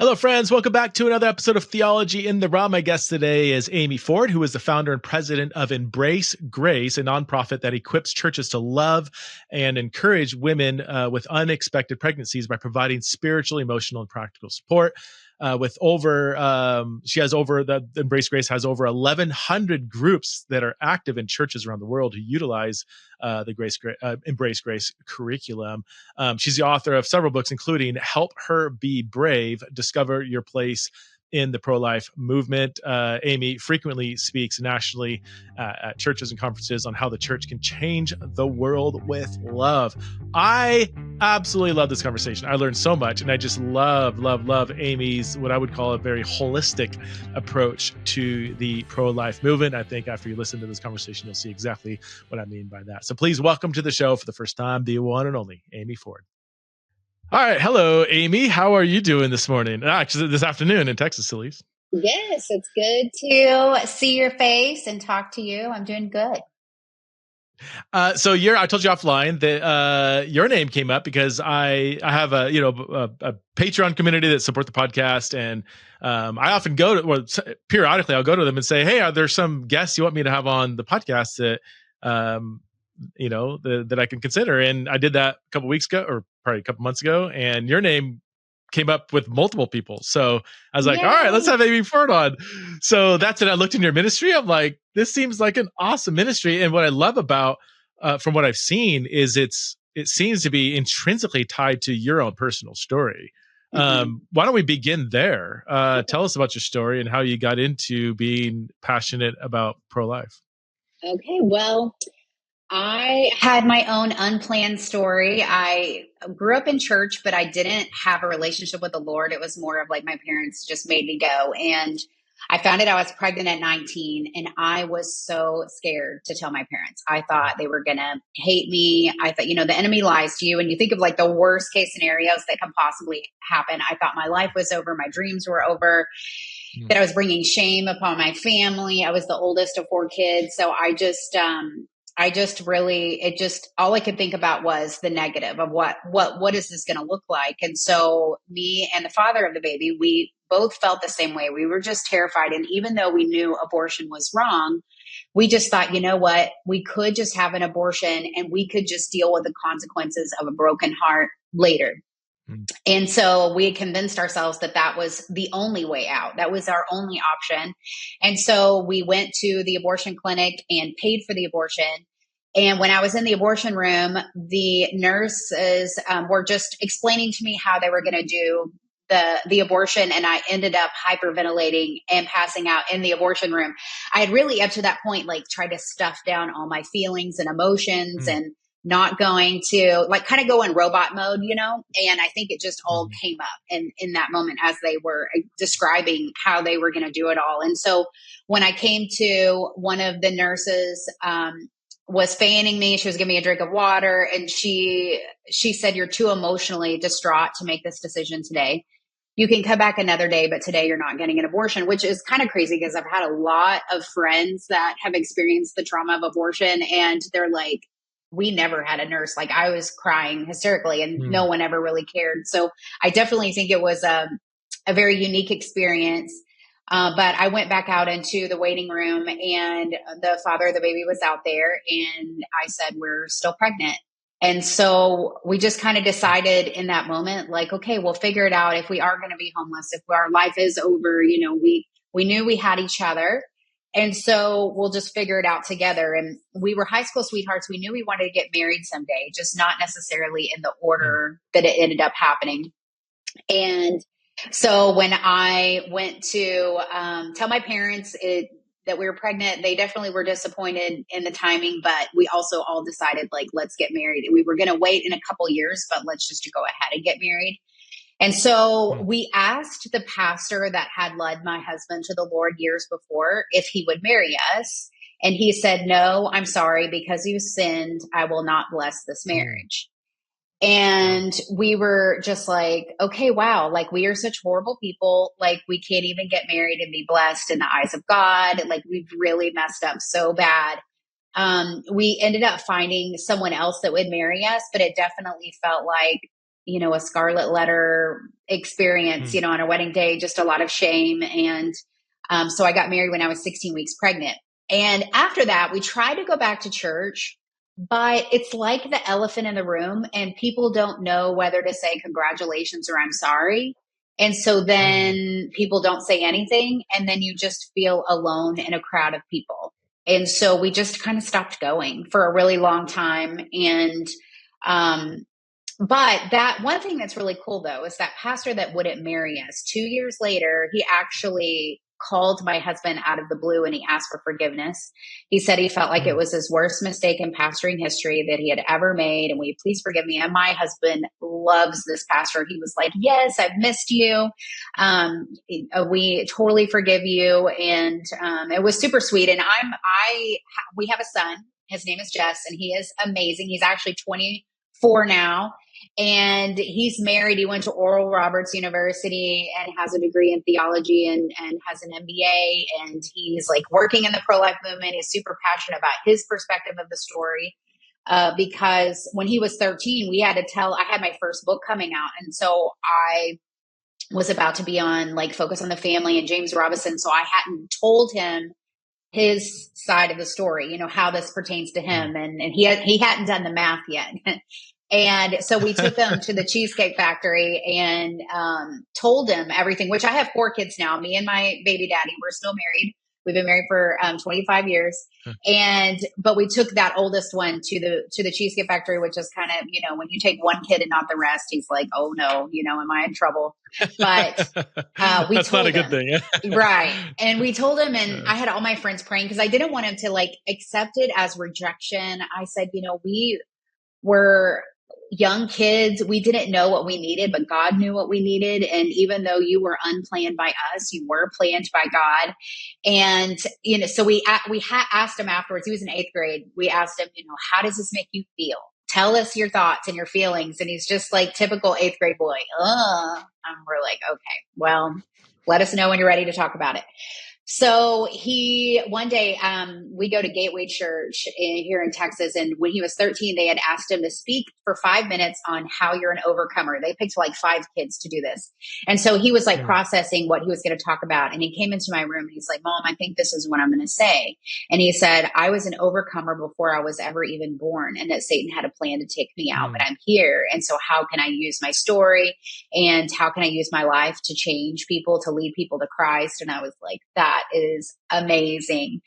Hello, friends. Welcome back to another episode of Theology in the Raw. My guest today is Amy Ford, who is the founder and president of Embrace Grace, a nonprofit that equips churches to love and encourage women with unexpected pregnancies by providing spiritual, emotional, and practical support. With over, she has over the Embrace Grace has over 1,100 groups that are active in churches around the world who utilize the Embrace Grace curriculum. She's the author of several books, including Help Her Be Brave, Discover Your Place in the Pro-Life Movement. Amy frequently speaks nationally at churches and conferences on how the church can change the world with love. I absolutely love this conversation. I learned so much, and I just love Amy's, what I would call a very holistic approach to the pro-life movement. I think after you listen to this conversation, you'll see exactly what I mean by that. So please welcome to the show for the first time, the one and only Amy Ford. All right. Hello, Amy. How are you doing this morning? Actually, this afternoon in Texas, at least. Yes, it's good to see your face and talk to you. I'm doing good. So I told you offline that your name came up because I have a Patreon community that support the podcast, and I often go to, well, periodically I'll go to them and say, hey, are there some guests you want me to have on the podcast that that I can consider? And I did that a couple weeks ago, or probably a couple months ago, and your name came up with multiple people. So I was like, all right, let's have Amy Ford on. So that's it. I looked in your ministry. I'm like, this seems like an awesome ministry. And what I love about, from what I've seen, is it seems to be intrinsically tied to your own personal story. Why don't we begin there? Tell us about your story and how you got into being passionate about pro-life. Okay, well, I had my own unplanned story. I grew up in church, but I didn't have a relationship with the Lord. It was more of like my parents just made me go. And I found out I was pregnant at 19, and I was so scared to tell my parents. I thought they were going to hate me. I thought, the enemy lies to you, and you think of like the worst case scenarios that can possibly happen. I thought my life was over. My dreams were over. That I was bringing shame upon my family. I was the oldest of 4 kids. So I just all I could think about was the negative of what is this going to look like? And so me and the father of the baby, we both felt the same way. We were just terrified. And even though we knew abortion was wrong, we just thought, you know what, we could just have an abortion and we could just deal with the consequences of a broken heart later. And so we had convinced ourselves that that was the only way out. That was our only option. And so we went to the abortion clinic and paid for the abortion. And when I was in the abortion room, the nurses were just explaining to me how they were going to do the abortion. And I ended up hyperventilating and passing out in the abortion room. I had really up to that point, like tried to stuff down all my feelings and emotions and not going to kind of go in robot mode, and I think it just all came up in that moment as they were describing how they were going to do it all. And so when I came to, one of the nurses was fanning me. She was giving me a drink of water, and she said, "You're too emotionally distraught to make this decision today. You can come back another day, but today you're not getting an abortion," which is kind of crazy because I've had a lot of friends that have experienced the trauma of abortion, and they're like, we never had a nurse. Like, I was crying hysterically and no one ever really cared. So I definitely think it was a very unique experience. But I went back out into the waiting room, and the father of the baby was out there, and I said, "We're still pregnant." And so we just kind of decided in that moment, like, okay, we'll figure it out. If we are going to be homeless, if our life is over, we knew we had each other. And so we'll just figure it out together. And we were high school sweethearts. We knew we wanted to get married someday, just not necessarily in the order that it ended up happening. And so when I went to tell my parents that we were pregnant, they definitely were disappointed in the timing, but we also all decided, like, let's get married. We were going to wait in a couple years, but let's just go ahead and get married. And so we asked the pastor that had led my husband to the Lord years before if he would marry us. And he said, "No, I'm sorry, because you sinned, I will not bless this marriage." And we were just like, okay, wow, like, we are such horrible people. Like, we can't even get married and be blessed in the eyes of God. Like, we've really messed up so bad. We ended up finding someone else that would marry us, but it definitely felt like a scarlet letter experience, Mm. on our wedding day, just a lot of shame. And so I got married when I was 16 weeks pregnant. And after that, we tried to go back to church, but it's like the elephant in the room, and people don't know whether to say congratulations or I'm sorry. And so Mm. then people don't say anything, and then you just feel alone in a crowd of people. And so we just kind of stopped going for a really long time. And um, but that one thing that's really cool though is that pastor that wouldn't marry us 2 years later, he actually called my husband out of the blue and he asked for forgiveness. He said he felt like it Mm. was his worst mistake in pastoring history that he had ever made. And will you please forgive me? And my husband loves this pastor. He was like, yes, I've missed you. We totally forgive you. And it was super sweet. And we have a son. His name is Jess and he is amazing. He's actually 24 now and he's married. He went to Oral Roberts University and has a degree in theology and has an MBA. And he's like working in the pro-life movement. He's super passionate about his perspective of the story. Because when he was 13, I had my first book coming out. And so I was about to be on like Focus on the Family and James Robinson. So I hadn't told him his side of the story, how this pertains to Mm. him. And he hadn't done the math yet. And so we took him to the Cheesecake Factory and told him everything, which I have 4 kids now. Me and my baby daddy, we're still married. We've been married for 25 years. But we took that oldest one to the Cheesecake Factory, which is kind of, when you take one kid and not the rest, he's like, oh no, am I in trouble? But we That's not a told good him. thing. Right. And we told him, and Yeah. I had all my friends praying because I didn't want him to like accept it as rejection. I said, we were young kids. We didn't know what we needed, but God knew what we needed. And even though you were unplanned by us, you were planned by God. And, so we asked him afterwards, he was in 8th grade. We asked him, how does this make you feel? Tell us your thoughts and your feelings. And he's just like typical 8th grade boy. And we're like, okay, well, let us know when you're ready to talk about it. So one day, we go to Gateway Church here in Texas. And when he was 13, they had asked him to speak for 5 minutes on how you're an overcomer. They picked like 5 kids to do this. And so he was like Mm. processing what he was going to talk about. And he came into my room and he's like, Mom, I think this is what I'm going to say. And he said, I was an overcomer before I was ever even born, and that Satan had a plan to take me out, Mm. but I'm here. And so how can I use my story and how can I use my life to change people, to lead people to Christ? And I was like, that is amazing.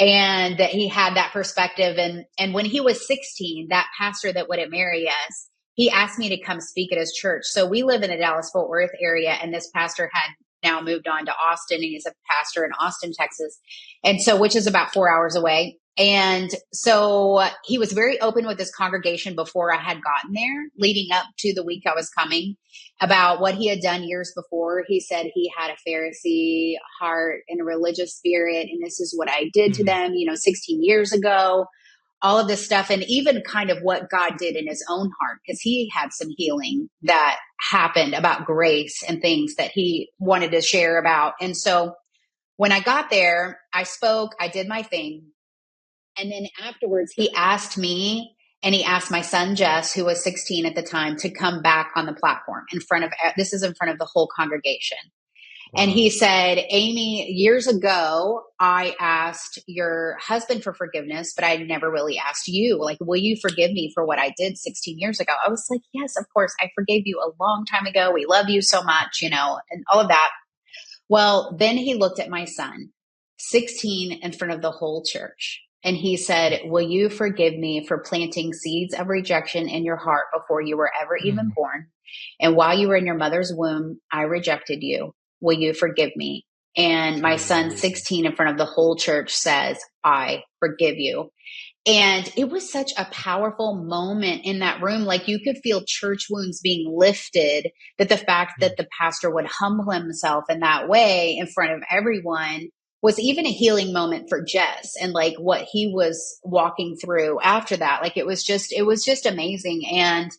And that he had that perspective. And when he was 16, that pastor that wouldn't marry us, he asked me to come speak at his church. So we live in the Dallas-Fort Worth area, and this pastor had now moved on to Austin, and he's a pastor in Austin, Texas. And so, which is about 4 hours away. And so he was very open with his congregation before I had gotten there, leading up to the week I was coming, about what he had done years before. He said he had a Pharisee heart and a religious spirit, and this is what I did to Mm. them, 16 years ago, all of this stuff, and even kind of what God did in his own heart, because he had some healing that happened about grace and things that he wanted to share about. And so when I got there, I spoke, I did my thing. And then afterwards, he asked me and he asked my son, Jess, who was 16 at the time, to come back on the platform in front of the whole congregation. And he Wow. said, Amy, years ago, I asked your husband for forgiveness, but I never really asked you. Like, will you forgive me for what I did 16 years ago? I was like, yes, of course. I forgave you a long time ago. We love you so much, and all of that. Well, then he looked at my son, 16, in front of the whole church. And he said, will you forgive me for planting seeds of rejection in your heart before you were ever even Mm. born? And while you were in your mother's womb, I rejected you. Will you forgive me? And my son, Hallelujah. 16, in front of the whole church says, I forgive you. And it was such a powerful moment in that room. Like you could feel church wounds being lifted, that the fact Mm. that the pastor would humble himself in that way in front of everyone was even a healing moment for Jess, and like what he was walking through after that. Like it was just amazing. And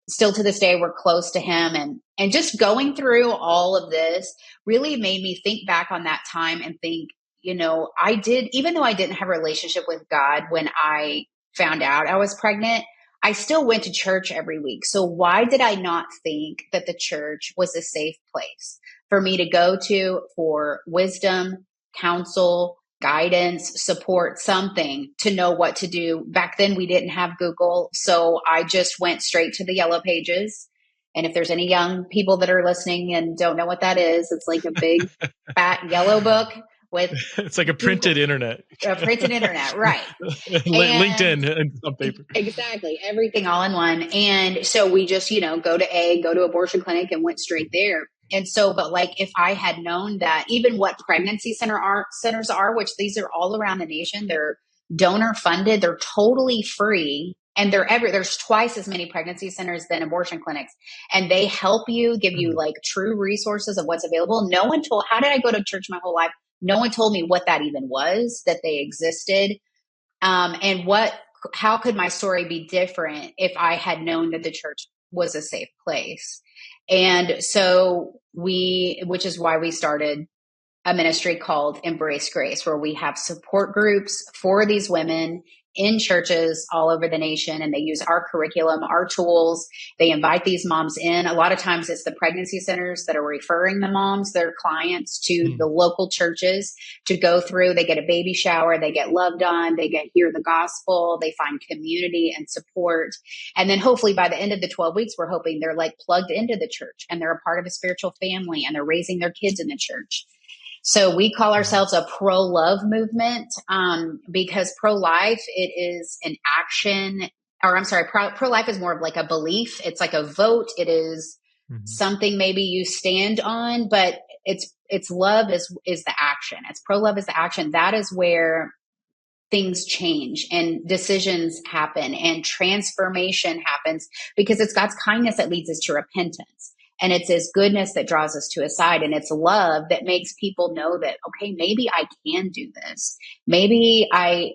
still to this day, we're close to him, and just going through all of this really made me think back on that time and think, even though I didn't have a relationship with God when I found out I was pregnant, I still went to church every week. So why did I not think that the church was a safe place for me to go to for wisdom, counsel, guidance, support, something to know what to do? Back then we didn't have Google. So I just went straight to the yellow pages. And if there's any young people that are listening and don't know what that is, it's like a big fat yellow book with It's like a printed Google, internet. printed internet, right? And LinkedIn and some paper. exactly, everything all in one. And so we just, go to abortion clinic and went straight there. And so, but like if I had known that even what pregnancy centers are, which these are all around the nation, they're donor funded, they're totally free. And there's twice as many pregnancy centers than abortion clinics. And they help you, give you like true resources of what's available. How did I go to church my whole life? No one told me what that even was, that they existed. And how could my story be different if I had known that the church was a safe place? And so which is why we started a ministry called Embrace Grace, where we have support groups for these women in churches all over the nation. And they use our curriculum, our tools. They invite these moms in. A lot of times it's the pregnancy centers that are referring the moms, their clients, to the local churches to go through. They get a baby shower, they get loved on, they hear the gospel, they find community and support. And then hopefully by the end of the 12 weeks, we're hoping they're like plugged into the church and they're a part of a spiritual family and they're raising their kids in the church. So we call ourselves a pro-love movement, because pro-life, it is an action, or I'm sorry, pro-life is more of like a belief. It's like a vote. It is something maybe you stand on, but it's love is the action. It's pro-love is the action. That is where things change and decisions happen and transformation happens, because it's God's kindness that leads us to repentance. And it's his goodness that draws us to his side. And it's love that makes people know that, okay, maybe I can do this. Maybe I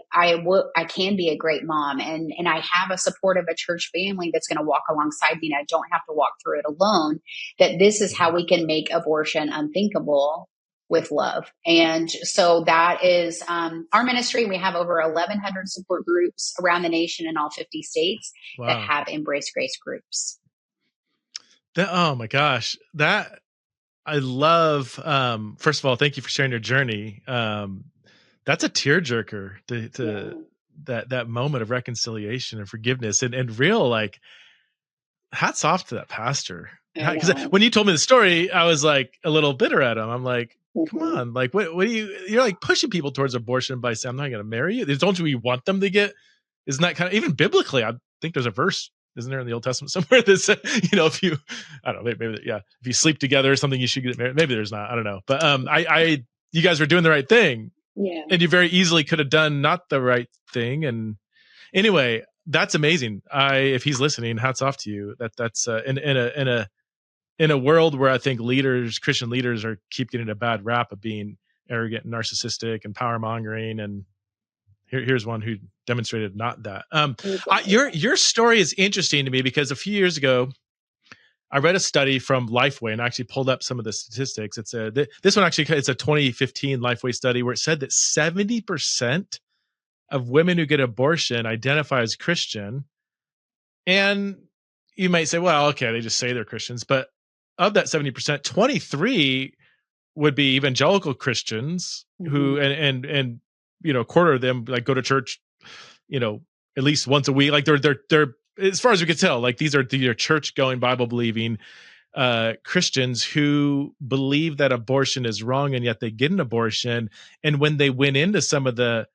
can be a great mom, and I have a support of a church family that's going to walk alongside me, and I don't have to walk through it alone. That this is how we can make abortion unthinkable with love. And so that is our ministry. We have over 1,100 support groups around the nation in all 50 states that have Embrace Grace groups. Oh my gosh, that I love. First of all, thank you for sharing your journey. That's a tearjerker to that moment of reconciliation and forgiveness and real, like, hats off to that pastor. Because when you told me the story, I was like a little bitter at him. I'm like, come on, like what do you're like pushing people towards abortion by saying I'm not going to marry you. Don't you want them to get? Isn't that kind of, even biblically? I think there's a verse, isn't there, in the Old Testament somewhere that says, if you, I don't know, maybe if you sleep together or something, you should get married. Maybe there's not. I don't know. But you guys were doing the right thing. Yeah. And you very easily could have done not the right thing. And anyway, that's amazing. If he's listening, hats off to you. That's in a world where I think Christian leaders keep getting a bad rap of being arrogant and narcissistic and power mongering. And here's one who demonstrated not that. Your story is interesting to me because a few years ago, I read a study from Lifeway and I actually pulled up some of the statistics. It's a 2015 Lifeway study where it said that 70% of women who get abortion identify as Christian. And you might say, well, okay, they just say they're Christians, but of that 70%, 23 would be evangelical Christians who, and a quarter of them like go to church, at least once a week. Like they're as far as we can tell, like these are church going, Bible believing Christians who believe that abortion is wrong, and yet they get an abortion. And when they went into some of the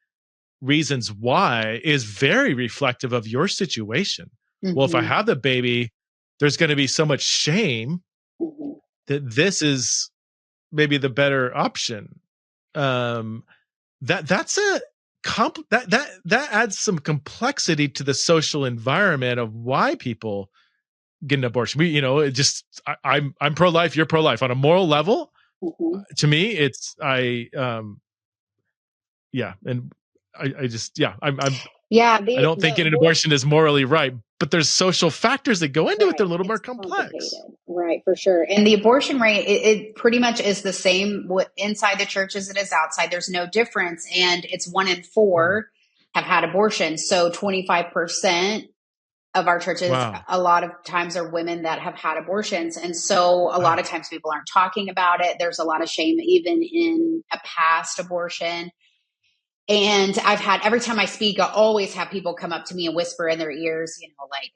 reasons why, is very reflective of your situation. Well, if I have the baby, there's going to be so much shame that this is maybe the better option. That's that adds some complexity to the social environment of why people get an abortion. I'm pro-life, you're pro-life on a moral level. To me, it's and I don't think getting an abortion is morally right, but there's social factors that go into it. They're a little more complex. Right, for sure. And the abortion rate, it pretty much is the same inside the church as it is outside. There's no difference. And it's 1 in 4 have had abortions. So 25% of our churches, Wow. a lot of times are women that have had abortions. And so a lot of Wow. times people aren't talking about it. There's a lot of shame, even in a past abortion. And I've had, every time I speak, I always have people come up to me and whisper in their ears, like,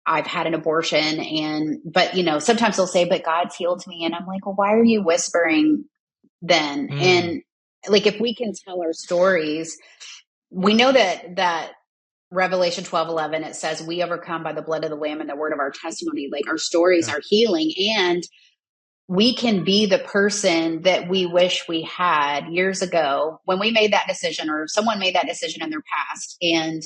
I've had an abortion, but sometimes they'll say, but God's healed me. And I'm like, well, why are you whispering then? Mm. And like, if we can tell our stories, we know that Revelation 12:11, it says, we overcome by the blood of the Lamb and the word of our testimony. Like, our stories Yeah. are healing, and we can be the person that we wish we had years ago when we made that decision, or someone made that decision in their past. And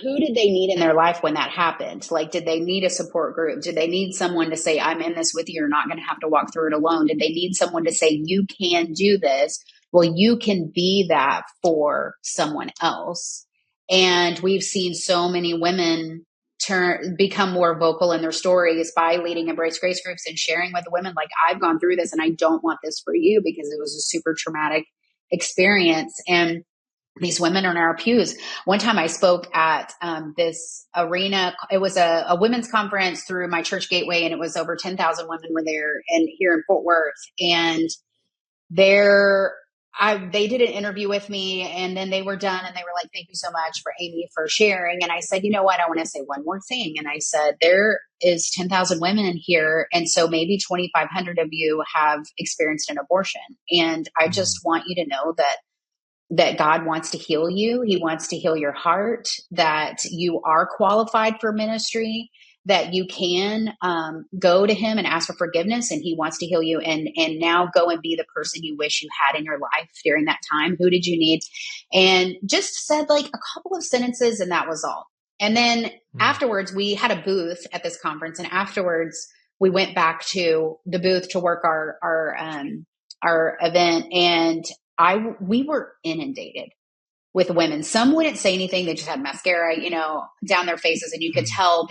who did they need in their life when that happened? Like, did they need a support group? Did they need someone to say, I'm in this with you, you're not going to have to walk through it alone? Did they need someone to say, you can do this? Well, you can be that for someone else. And we've seen so many women become more vocal in their stories by leading Embrace Grace groups and sharing with the women, like, I've gone through this and I don't want this for you, because it was a super traumatic experience. And these women are in our pews. One time I spoke at this arena. It was a women's conference through my church gateway, and it was over 10,000 women were there, and here in Fort Worth. And they did an interview with me, and then they were done, and they were like, thank you so much for Amy for sharing. And I said, you know what? I want to say one more thing. And I said, there is 10,000 women in here. And so maybe 2,500 of you have experienced an abortion. And I just Mm. want you to know that God wants to heal you. He wants to heal your heart, that you are qualified for ministry, that you can go to him and ask for forgiveness, and he wants to heal you. And now go and be the person you wish you had in your life during that time. Who did you need? And just said like a couple of sentences, and that was all. And then Mm. afterwards, we had a booth at this conference, and afterwards we went back to the booth to work our event, and we were inundated with women. Some wouldn't say anything. They just had mascara, down their faces. And you could Mm. tell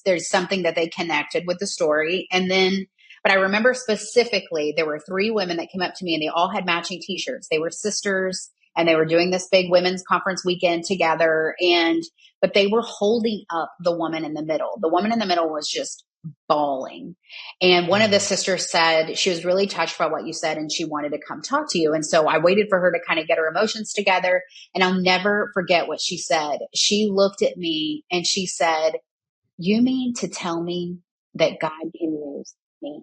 there's something that they connected with the story. And then, but I remember specifically, there were 3 women that came up to me, and they all had matching t-shirts. They were sisters, and they were doing this big women's conference weekend together. But they were holding up the woman in the middle. The woman in the middle was just bawling. And one of the Mm. sisters said she was really touched by what you said, and she wanted to come talk to you. And so I waited for her to kind of get her emotions together. And I'll never forget what she said. She looked at me and she said, you mean to tell me that God can use me?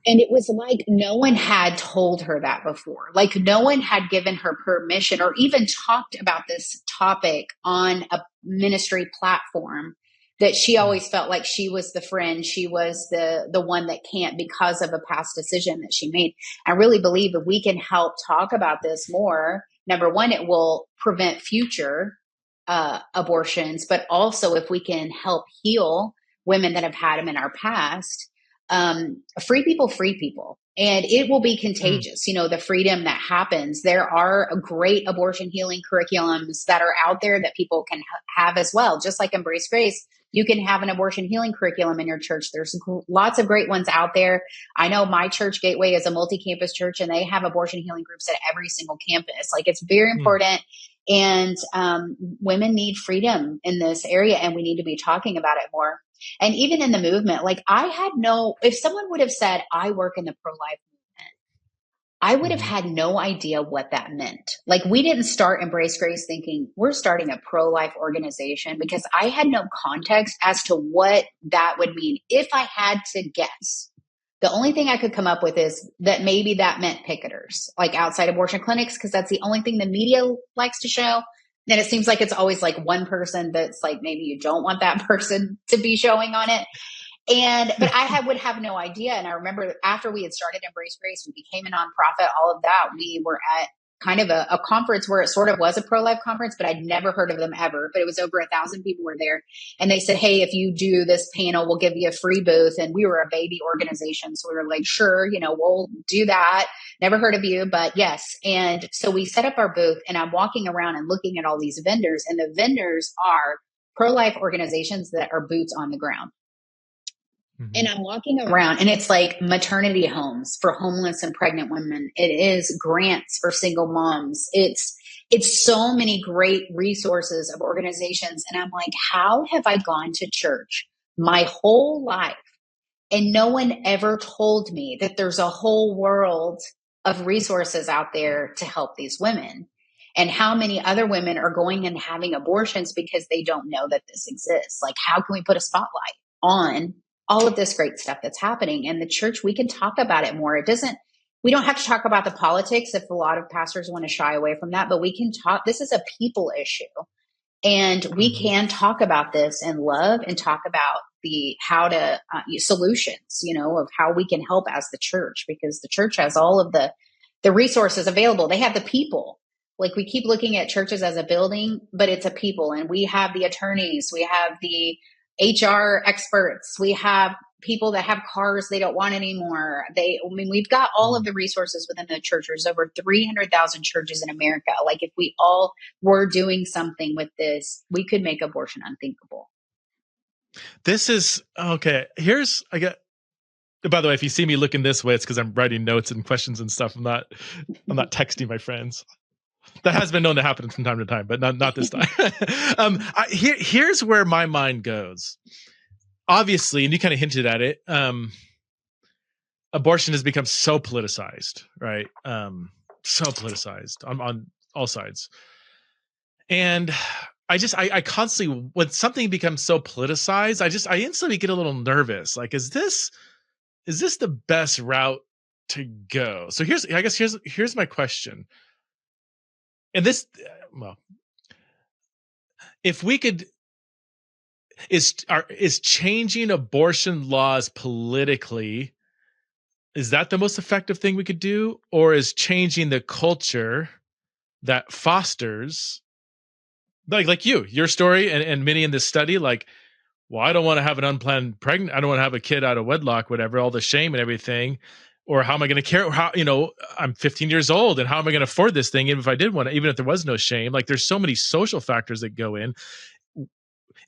And it was like no one had told her that before. Like no one had given her permission or even talked about this topic on a ministry platform, that she Mm. always felt like she was the friend. She was the one that can't, because of a past decision that she made. I really believe if we can help talk about this more, number one, it will prevent future abortions, but also if we can help heal women that have had them in our past, free people, free people. And it will be Mm. contagious. The freedom that happens. There are great abortion healing curriculums that are out there that people can have as well. Just like Embrace Grace, you can have an abortion healing curriculum in your church. There's lots of great ones out there. I know my church, Gateway, is a multi-campus church, and they have abortion healing groups at every single campus. Like, it's very Mm. important. And women need freedom in this area, and we need to be talking about it more. And even in the movement, like, if someone would have said, I work in the pro-life movement, I would have Mhm. had no idea what that meant. Like, we didn't start Embrace Grace thinking we're starting a pro-life organization, because I had no context as to what that would mean. If I had to guess, the only thing I could come up with is that maybe that meant picketers, like outside abortion clinics, because that's the only thing the media likes to show. And it seems like it's always like one person that's like, maybe you don't want that person to be showing on it. But would have no idea. And I remember after we had started Embrace Grace, we became a nonprofit, all of that. We were at kind of a conference where it sort of was a pro-life conference, but I'd never heard of them ever. But it was over 1,000 people were there. And they said, hey, if you do this panel, we'll give you a free booth. And we were a baby organization. So we were like, sure, we'll do that. Never heard of you, but yes. And so we set up our booth, and I'm walking around and looking at all these vendors, and the vendors are pro-life organizations that are boots on the ground. And Mhm. I'm walking around, and it's like maternity homes for homeless and pregnant women. It is grants for single moms. It's it's so many great resources of organizations. And I'm like, how have I gone to church my whole life and no one ever told me that there's a whole world of resources out there to help these women? And how many other women are going and having abortions because they don't know that this exists? Like, how can we put a spotlight on all of this great stuff that's happening? And the church, we can talk about it more. It doesn't, we don't have to talk about the politics if a lot of pastors want to shy away from that, but we can talk. This is a people issue. And we Mhm. can talk about this in love and talk about the how to solutions, of how we can help as the church, because the church has all of the resources available. They have the people. Like, we keep looking at churches as a building, but it's a people, and we have the attorneys, we have the HR experts, we have people that have cars they don't want anymore. We've got all of the resources within the church. There's over 300,000 churches in America. Like, if we all were doing something with this, we could make abortion unthinkable. This is okay. I got, by the way, if you see me looking this way, it's because I'm writing notes and questions and stuff. I'm not texting my friends. That has been known to happen from time to time, but not this time. Here's where my mind goes. Obviously, and you kind of hinted at it, abortion has become so politicized, right? So politicized on all sides. And I constantly, when something becomes so politicized, I instantly get a little nervous. Like, is this the best route to go? So here's my question. And this, well, if we could, is changing abortion laws politically, is that the most effective thing we could do, or is changing the culture that fosters, like your story and many in this study, like, well, I don't want to have an unplanned pregnant, I don't want to have a kid out of wedlock, whatever, all the shame and everything, or how am I going to care? How, I'm 15 years old, and how am I going to afford this thing? Even if I did want to, even if there was no shame, like, there's so many social factors that go in.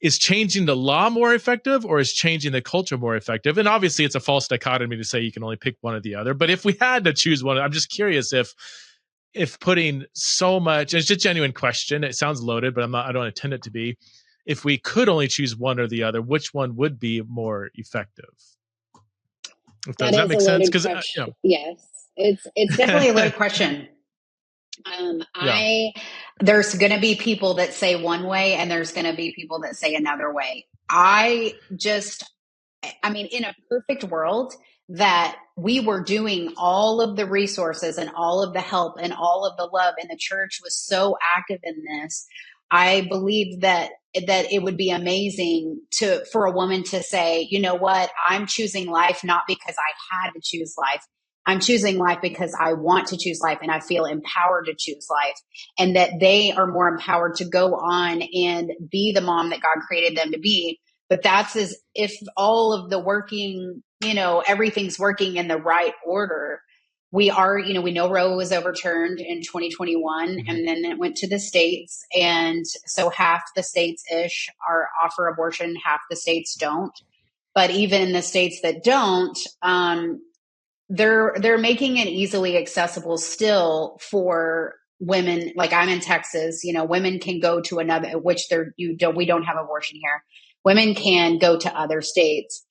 Is changing the law more effective, or is changing the culture more effective? And obviously it's a false dichotomy to say you can only pick one or the other. But if we had to choose one, I'm just curious if putting so much, it's just a genuine question. It sounds loaded, but I don't intend it to be. If we could only choose one or the other, which one would be more effective? That Does that is a make sense? loaded Because question. Yes, it's definitely a loaded question. Yeah. There's going to be people that say one way, and there's going to be people that say another way. In a perfect world, that we were doing all of the resources and all of the help and all of the love, and the church was so active in this, I believe that it would be amazing for a woman to say, you know what, I'm choosing life not because I had to choose life. I'm choosing life because I want to choose life and I feel empowered to choose life, and that they are more empowered to go on and be the mom that God created them to be. But that's as if all of the working, everything's working in the right order. We know Roe was overturned in 2021, Mhm. and then it went to the states. And so half the states ish offer abortion, half the states don't. But even in the states that don't, they're making it easily accessible still for women. Like, I'm in Texas, women can go to another, which we don't have abortion here. Women can go to other states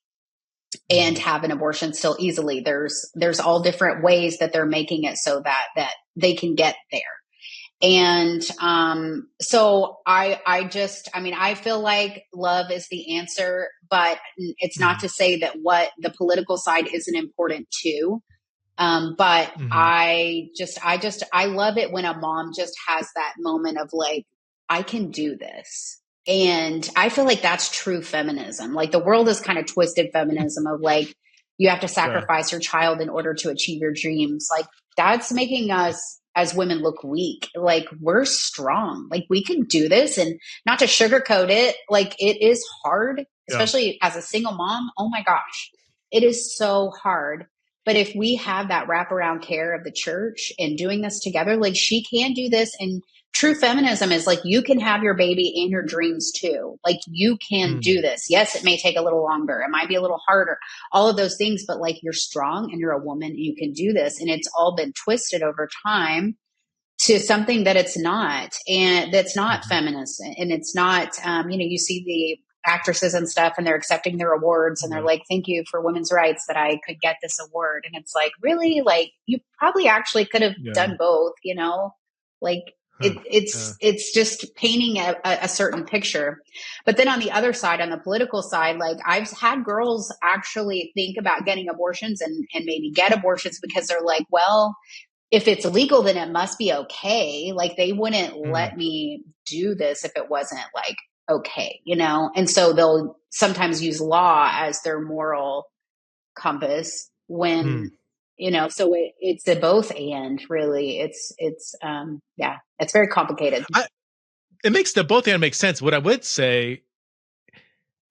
and Mhm. have an abortion still easily. There's all different ways that they're making it so that they can get there. And so I feel like love is the answer, but it's not Mhm. to say that what the political side isn't important too. But Mhm. I love it when a mom just has that moment of like, I can do this. And I feel like that's true feminism. Like, the world is kind of twisted feminism of like, you have to Yeah. sacrifice your child in order to achieve your dreams. Like, that's making us as women look weak. Like, we're strong. Like, we can do this. And not to sugarcoat it, like, it is hard, Yeah. especially as a single mom. Oh my gosh, it is so hard. But if we have that wraparound care of the church and doing this together, like, she can do this. And true feminism is like, you can have your baby and your dreams too. Like, you can do Mm. this. Yes, it may take a little longer. It might be a little harder, all of those things, but like, you're strong and you're a woman and you can do this. And it's all been twisted over time to something that it's not, and that's not Mhm. feminist, and it's not, you see the actresses and stuff, and they're accepting their awards, and they're Yeah. like, thank you for women's rights that I could get this award. And it's like, really? Like, you probably actually could have Yeah. done both, like, Huh. Yeah. it's just painting a certain picture. But then on the other side, on the political side, like, I've had girls actually think about getting abortions, and maybe get abortions because they're like, well, if it's legal, then it must be okay. Like, they wouldn't Mm. let me do this if it wasn't like okay, And so they'll sometimes use law as their moral compass Mm. when, so it's a both and really yeah, it's very complicated. I It makes the both and make sense. What I would say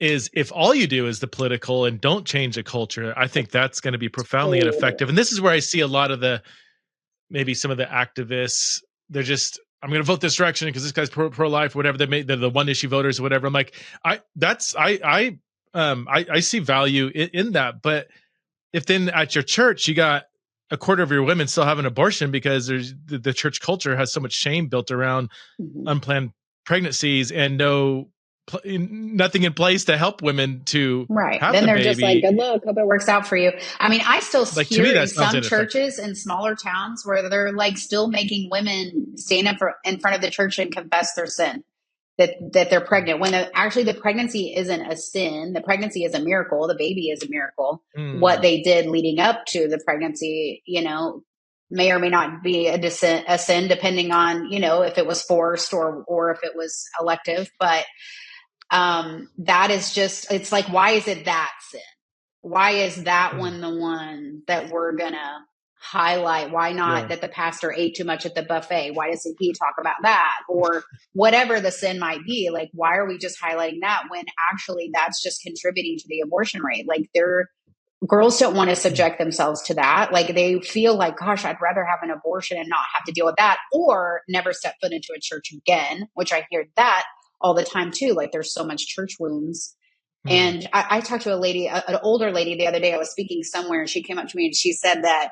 is if all you do is the political and don't change the culture, I think that's gonna be profoundly ineffective, Totally. and this is where I see a lot of the maybe some of the activists, they're just, "I'm gonna vote this direction because this guy's pro-life," whatever, they're the one issue voters or whatever. I'm like, I see value in that, but if then at your church you got a quarter of your women still have an abortion because there's the church culture has so much shame built around Mhm. unplanned pregnancies and nothing in place to help women to Right. have Then the they're just like, baby. good luck. Hope it works out for you. I mean, I still Like, to me, hear in that sounds some ineffective. churches in smaller towns where they're like still making women stand up in front of the church and confess their sin, that they're pregnant, when actually the pregnancy isn't a sin. The pregnancy is a miracle. The baby is a miracle. What Mm, they did leading up to the pregnancy, may or may not be a sin, depending on, if it was forced or if it was elective. But that is just, it's like, why is it that sin? Why is that mm, one the one that we're gonna highlight? Why not yeah. that the pastor ate too much at the buffet? Why doesn't he talk about that? Or whatever the sin might be, like, why are we just highlighting that when actually that's just contributing to the abortion rate? Like, they're girls don't want to Mm, subject themselves to that. Like, they feel like, gosh, I'd rather have an abortion and not have to deal with that, or never step foot into a church again, which I hear that all the time too. Like, there's so much church wounds. mm, And I talked to a lady, an older lady the other day. I was speaking somewhere and she came up to me and she said that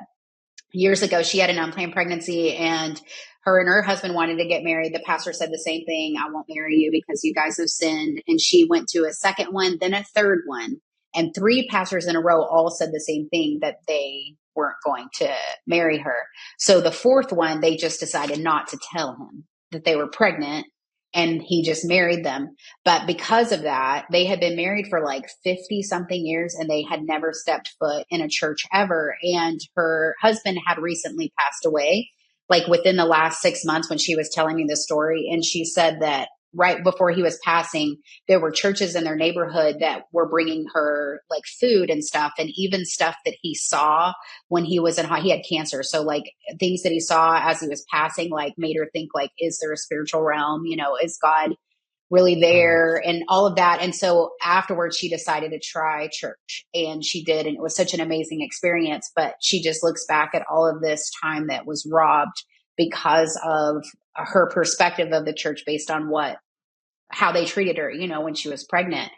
years ago she had an unplanned pregnancy, and her husband wanted to get married. The pastor said the same thing: I won't marry you because you guys have sinned. And she went to a second one, then a third one, and three pastors in a row all said the same thing, that they weren't going to marry her. So the fourth one, they just decided not to tell him that they were pregnant, and he just married them. But because of that, they had been married for like 50 something years, and they had never stepped foot in a church ever. And her husband had recently passed away, like within the last 6 months, when she was telling me the story. And she said that right before he was passing, there were churches in their neighborhood that were bringing her like food and stuff, and even stuff that he saw when he was he had cancer. So like things that he saw as he was passing, like, made her think, like, is there a spiritual realm? Is God really mm, there, and all of that. And so afterwards she decided to try church, and she did, and it was such an amazing experience. But she just looks back at all of this time that was robbed because of her perspective of the church based on how they treated her, when she was pregnant.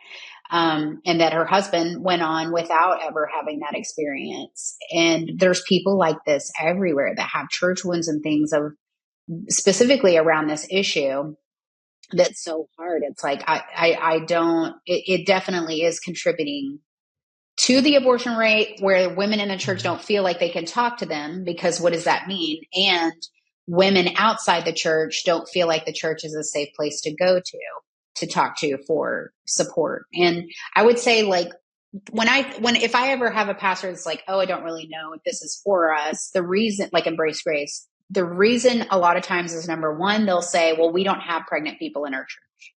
And that her husband went on without ever having that experience. And there's people like this everywhere that have church wounds and things, of specifically around this issue, that's so hard. It's like, I don't, it definitely is contributing to the abortion rate, where women in the church mhm, don't feel like they can talk to them, because what does that mean? And women outside the church don't feel like the church is a safe place to go to talk to for support. And I would say, like, if I ever have a pastor that's like, oh, I don't really know if this is for us, the reason, like Embrace Grace, the reason a lot of times is, number one, they'll say, well, we don't have pregnant people in our church.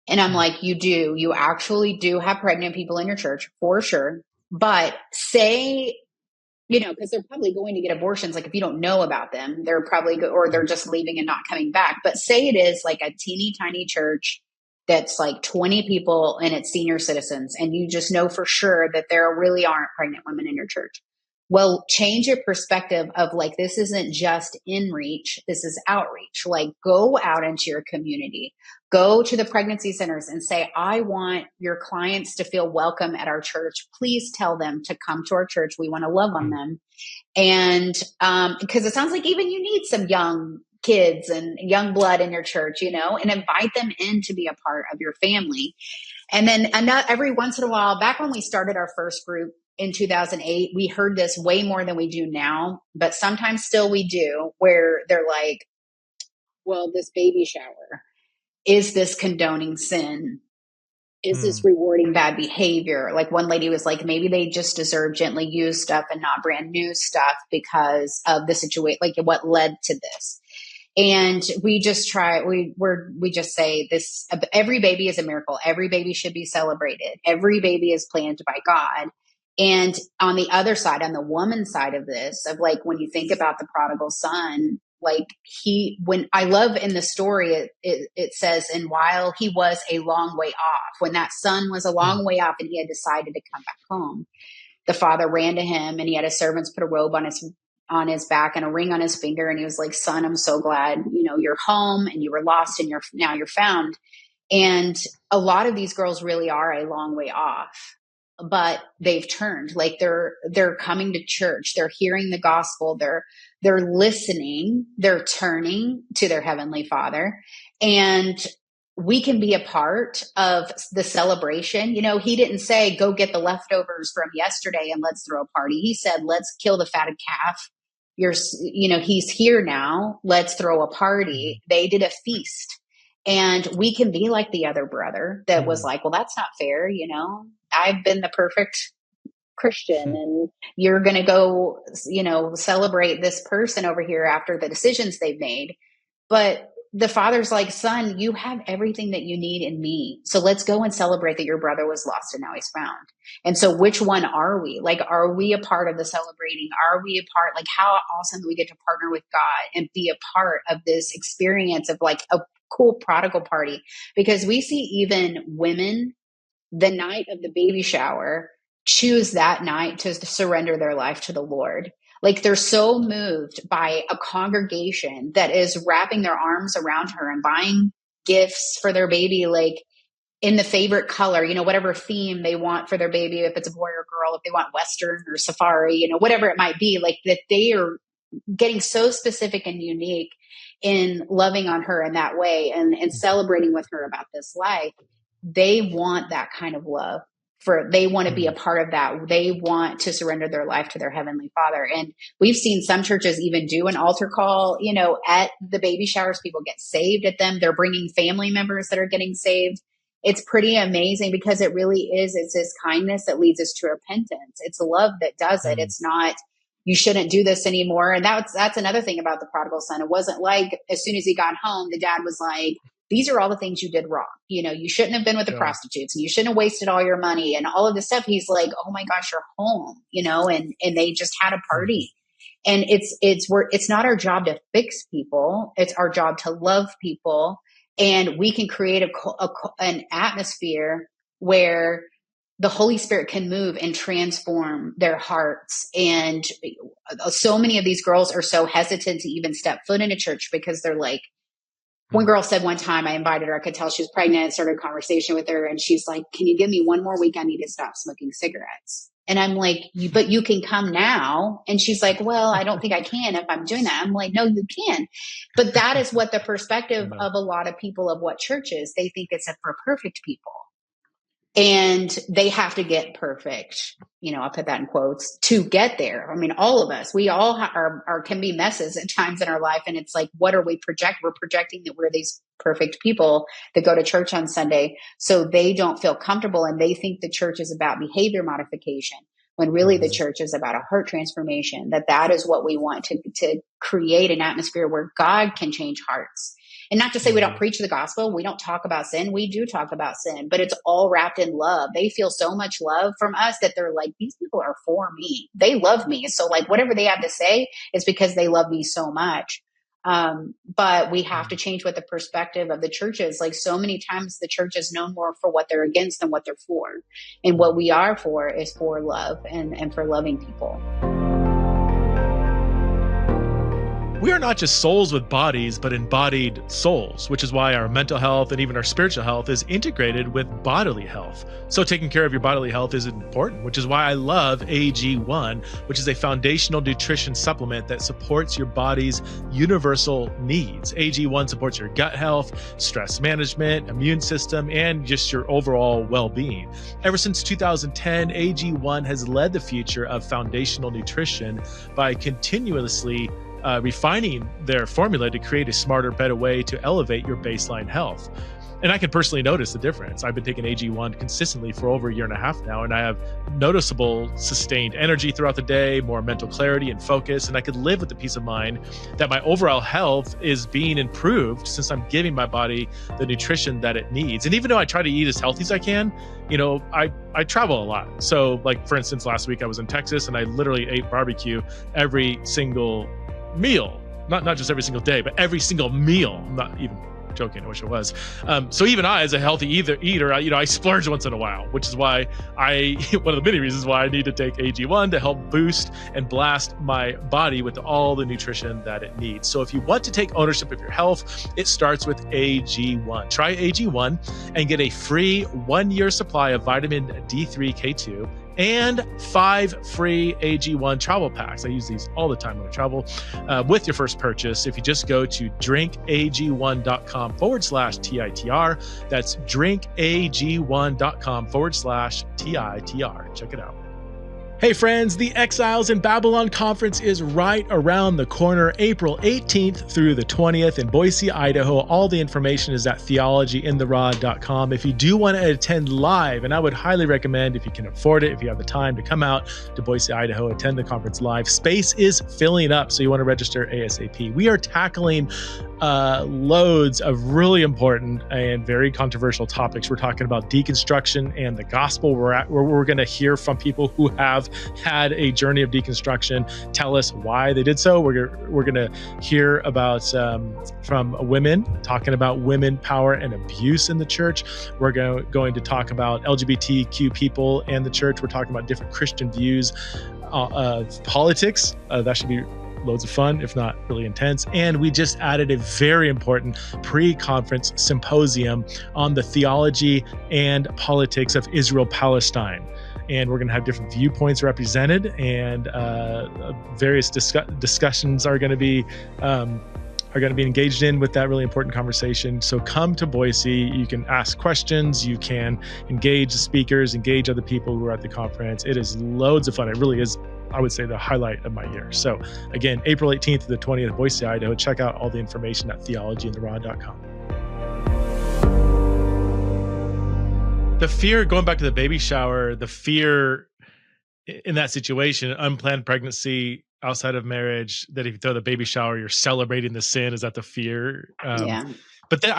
And I'm mm, like, you actually do have pregnant people in your church for sure. But say, because they're probably going to get abortions. Like, if you don't know about them, they're probably or they're mm, just leaving and not coming back. But say it is like a teeny tiny church that's like 20 people and it's senior citizens, and you just know for sure that there really aren't pregnant women in your church. Well, change your perspective of, like, this isn't just in reach, this is outreach. Like, go out into your community, Go to the pregnancy centers and say, I want your clients to feel welcome at our church. Please tell them to come to our church. We want to love on them. And because it sounds like even you need some young kids and young blood in your church, and invite them in to be a part of your family. And then every once in a while, back when we started our first group in 2008, we heard this way more than we do now, but sometimes still we do, where they're like, well, this baby shower, is this condoning sin? Is this rewarding bad behavior? Like one lady was like, maybe they just deserve gently used stuff and not brand new stuff because of the situation, like what led to this. And we just we just say this, every baby is a miracle. Every baby should be celebrated. Every baby is planned by God. And on the other side, on the woman side of this, of like, when you think about the prodigal son, like when I love in the story, it says, and while he was a long way off, when that son was a long way off and he had decided to come back home, the father ran to him and he had his servants put a robe on his back and a ring on his finger. And he was like, son, I'm so glad, you're home and you were lost and now you're found. And a lot of these girls really are a long way off, but they've turned. Like they're coming to church, they're hearing the gospel, they're listening, they're turning to their heavenly Father. And we can be a part of the celebration. He didn't say, go get the leftovers from yesterday and let's throw a party. He said, let's kill the fatted calf. He's here now. Let's throw a party. They did a feast. And we can be like the other brother that was like, well, that's not fair. I've been the perfect Christian and you're going to go, celebrate this person over here after the decisions they've made. But the father's like, son, you have everything that you need in me. So let's go and celebrate that your brother was lost and now he's found. And so which one are we? Like, are we a part of the celebrating? Are we a part? Like, how awesome that we get to partner with God and be a part of this experience of like a cool prodigal party? Because we see even women, the night of the baby shower, choose that night to surrender their life to the Lord. Like they're so moved by a congregation that is wrapping their arms around her and buying gifts for their baby, like in the favorite color, whatever theme they want for their baby, if it's a boy or girl, if they want Western or safari, whatever it might be, like that they are getting so specific and unique in loving on her in that way and celebrating with her about this life. They want that kind of love. They want to be a part of that. They want to surrender their life to their heavenly Father. And we've seen some churches even do an altar call, at the baby showers. People get saved at them. They're bringing family members that are getting saved. It's pretty amazing because it really is. It's this kindness that leads us to repentance. It's love that does it. It's not, you shouldn't do this anymore. And that's another thing about the prodigal son. It wasn't like as soon as he got home, the dad was like, these are all the things you did wrong. You shouldn't have been with the prostitutes and you shouldn't have wasted all your money and all of this stuff. He's like, oh my gosh, you're home, and they just had a party. And it's not our job to fix people. It's our job to love people. And we can create an atmosphere where the Holy Spirit can move and transform their hearts. And so many of these girls are so hesitant to even step foot in a church because they're like, one girl said one time, I invited her, I could tell she was pregnant, started a conversation with her. And she's like, can you give me one more week? I need to stop smoking cigarettes. And I'm like, but you can come now. And she's like, well, I don't think I can if I'm doing that. I'm like, no, you can. But that is what the perspective of a lot of people of what church is. They think it's for perfect people. And they have to get perfect, I'll put that in quotes, to get there. I mean, all of us, we all can be messes at times in our life. And it's like, what are we projecting? We're projecting that we're these perfect people that go to church on Sunday. So they don't feel comfortable and they think the church is about behavior modification, when really the church is about a heart transformation, that is what we want to create an atmosphere where God can change hearts. And not to say we don't preach the gospel. We don't talk about sin. We do talk about sin, but it's all wrapped in love. They feel so much love from us that they're like, these people are for me. They love me. So like whatever they have to say is because they love me so much. But we have to change what the perspective of the church is. Like so many times the church is known more for what they're against than what they're for. And what we are for is for love and for loving people. We are not just souls with bodies, but embodied souls, which is why our mental health and even our spiritual health is integrated with bodily health. So taking care of your bodily health is important, which is why I love AG1, which is a foundational nutrition supplement that supports your body's universal needs. AG1 supports your gut health, stress management, immune system, and just your overall well-being. Ever since 2010, AG1 has led the future of foundational nutrition by continuously refining their formula to create a smarter, better way to elevate your baseline health. And I can personally notice the difference. I've been taking AG1 consistently for over a year and a half now, and I have noticeable sustained energy throughout the day, more mental clarity and focus, and I could live with the peace of mind that my overall health is being improved since I'm giving my body the nutrition that it needs. And even though I try to eat as healthy as I can, I travel a lot. So like, for instance, last week I was in Texas and I literally ate barbecue every single meal, not just every single day, but every single meal. I'm not even joking. I wish it was. So even I, as a healthy eater, I splurge once in a while, which is why one of the many reasons why I need to take AG1 to help boost and blast my body with all the nutrition that it needs. So if you want to take ownership of your health, it starts with AG1. Try AG1 and get a free 1-year supply of vitamin D3, K2, and 5 free AG1 travel packs. I use these all the time when I travel with your first purchase. If you just go to drinkag1.com/TITR, that's drinkag1.com/TITR. Check it out. Hey friends, the Exiles in Babylon Conference is right around the corner, April 18th through the 20th in Boise, Idaho. All the information is at theologyintheraw.com. If you do want to attend live, and I would highly recommend, if you can afford it, if you have the time to come out to Boise, Idaho, attend the conference live. Space is filling up, so you want to register ASAP. We are tackling loads of really important and very controversial topics. We're talking about deconstruction and the gospel. We're going to hear from people who have had a journey of deconstruction, tell us why they did so. We're going to hear about from women, talking about women power and abuse in the church. We're going to talk about LGBTQ people and the church. We're talking about different Christian views of politics. That should be loads of fun, if not really intense. And we just added a very important pre-conference symposium on the theology and politics of Israel-Palestine. And we're going to have different viewpoints represented, and various discussions are going to be engaged in with that really important conversation. So come to Boise. You can ask questions. You can engage the speakers, engage other people who are at the conference. It is loads of fun. It really is, I would say, the highlight of my year. So again, April 18th to the 20th, Boise, Idaho. Check out all the information at theologyintheraw.com. The fear, going back to the baby shower, the fear in that situation, unplanned pregnancy outside of marriage, that if you throw the baby shower, you're celebrating the sin. Is that the fear? Yeah. But then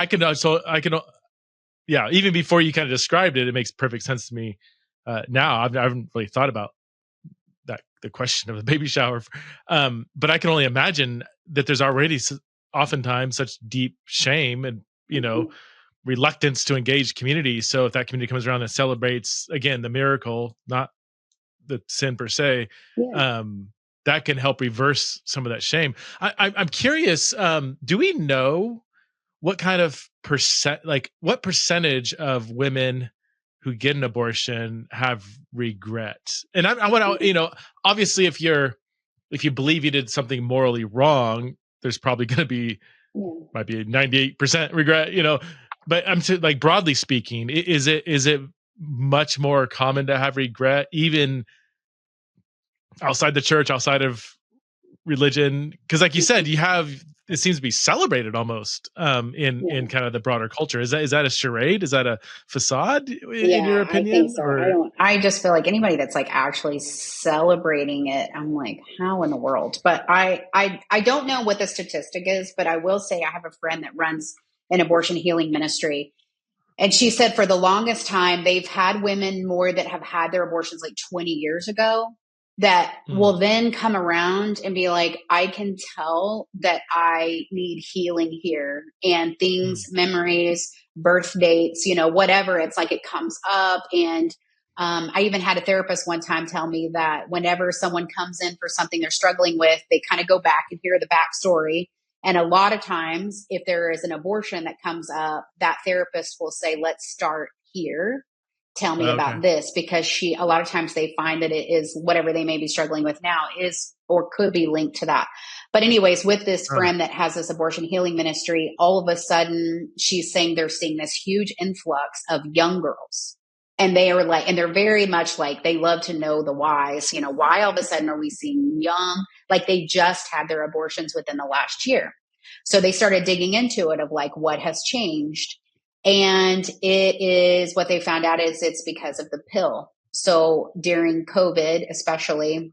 even before you kind of described it, it makes perfect sense to me now. I haven't really thought about the question of the baby shower. But I can only imagine that there's already oftentimes such deep shame and, reluctance to engage community. So if that community comes around and celebrates, again, the miracle, not the sin per se, that can help reverse some of that shame. I'm curious, do we know what kind of what percentage of women who get an abortion have regret? And I want to, obviously if you believe you did something morally wrong, there's probably going to be, might be 98% regret, but I'm broadly speaking, is it much more common to have regret, even outside the church, outside of religion? Because like you said, it seems to be celebrated almost in kind of the broader culture. Is that a charade? Is that a facade in your opinion? I think so. I just feel like anybody that's like actually celebrating it, I'm like, how in the world? But I don't know what the statistic is, but I will say I have a friend that runs an abortion healing ministry. And she said for the longest time, they've had women more that have had their abortions like 20 years ago that will then come around and be like, I can tell that I need healing here, and things, memories, birth dates, whatever. It's like it comes up, and I even had a therapist one time tell me that whenever someone comes in for something they're struggling with, they kind of go back and hear the backstory. And a lot of times, if there is an abortion that comes up, that therapist will say, let's start here. Tell me Okay. about this, because a lot of times they find that it is whatever they may be struggling with now is or could be linked to that. But, anyways, with this Oh. friend that has this abortion healing ministry, all of a sudden she's saying they're seeing this huge influx of young girls, and they are like, and they're very much like, they love to know the whys, why all of a sudden are we seeing young, like they just had their abortions within the last year. So they started digging into it of like, what has changed? And it is, what they found out is it's because of the pill. So during COVID, especially,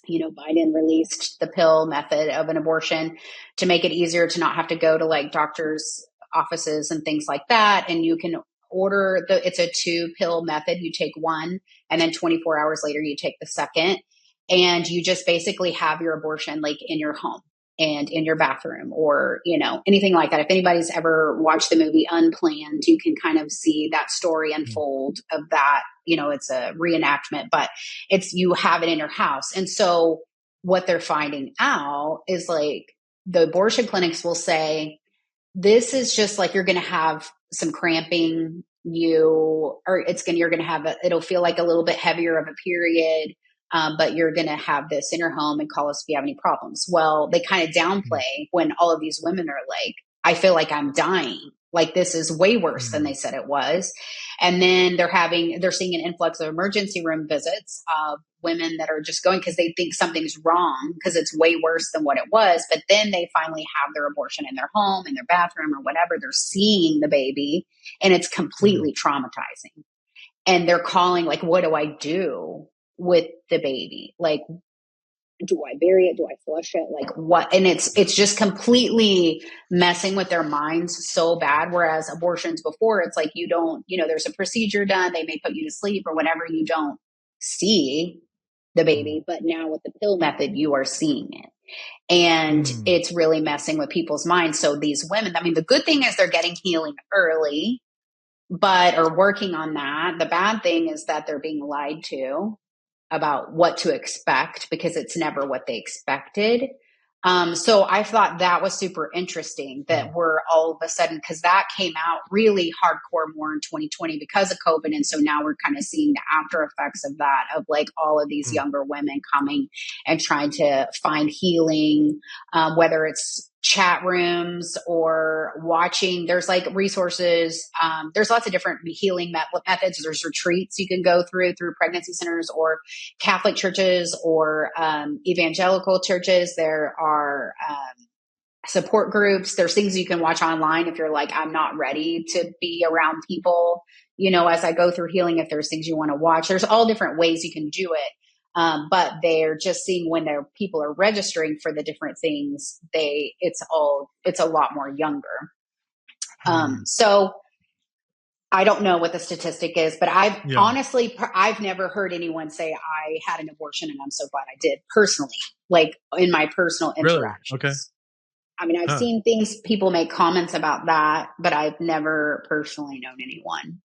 Biden released the pill method of an abortion to make it easier to not have to go to like doctors' offices and things like that. And you can it's a 2 pill method. You take one, and then 24 hours later, you take the second. And you just basically have your abortion like in your home and in your bathroom, or, anything like that. If anybody's ever watched the movie Unplanned, you can kind of see that story unfold of that. It's a reenactment, but you have it in your house. And so what they're finding out is like the abortion clinics will say, this is just like, you're going to have some cramping, you're going to have it'll feel like a little bit heavier of a period. But you're going to have this in your home, and call us if you have any problems. Well, they kind of downplay when all of these women are like, I feel like I'm dying. Like, this is way worse than they said it was. And then they're seeing an influx of emergency room visits of women that are just going because they think something's wrong because it's way worse than what it was. But then they finally have their abortion in their home, in their bathroom, or whatever. They're seeing the baby, and it's completely traumatizing. And they're calling, like, what do I do with the baby? Like, do I bury it? Do I flush it? Like, what? And it's just completely messing with their minds so bad. Whereas abortions before, it's like, you don't, there's a procedure done. They may put you to sleep or whatever. You don't see the baby. But now with the pill method, you are seeing it. And it's really messing with people's minds. So these women, I mean, the good thing is they're getting healing early, but are working on that. The bad thing is that they're being lied to about what to expect, because it's never what they expected. So I thought that was super interesting that we're all of a sudden, because that came out really hardcore more in 2020 because of COVID. And so now we're kind of seeing the after effects of that, of like all of these younger women coming and trying to find healing, whether it's chat rooms or watching. There's like resources. There's lots of different healing methods. There's retreats you can go through pregnancy centers or Catholic churches or evangelical churches. There are support groups. There's things you can watch online if you're like, I'm not ready to be around people, as I go through healing. If there's things you want to watch, there's all different ways you can do it. But they're just seeing when people are registering for the different things, it's a lot more younger. So I don't know what the statistic is, but I've never heard anyone say I had an abortion and I'm so glad I did personally, like in my personal Really? interactions. Okay. I mean, I've seen things, people make comments about that, but I've never personally known anyone.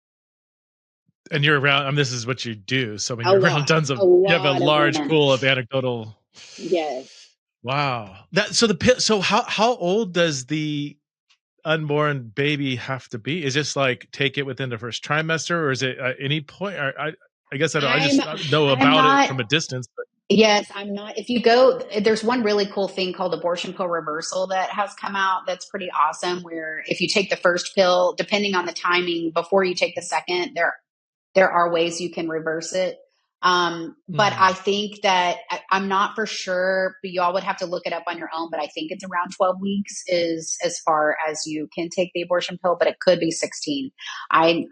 And you're around, this is what you do. So, A you're around lot, tons a you have a lot of large women. pool of anecdotal. Yes. Wow. So how old does the unborn baby have to be? Is this like take it within the first trimester, or is it at any point? I guess I I'm just know I'm about it not from a distance, but Yes, I'm not. If you go, there's one really cool thing called abortion pill reversal that has come out that's pretty awesome. Where if you take the first pill, depending on the timing before you take the second, there are ways you can reverse it. But I think that I'm not for sure, but y'all would have to look it up on your own. But I think it's around 12 weeks is as far as you can take the abortion pill, but it could be 16. I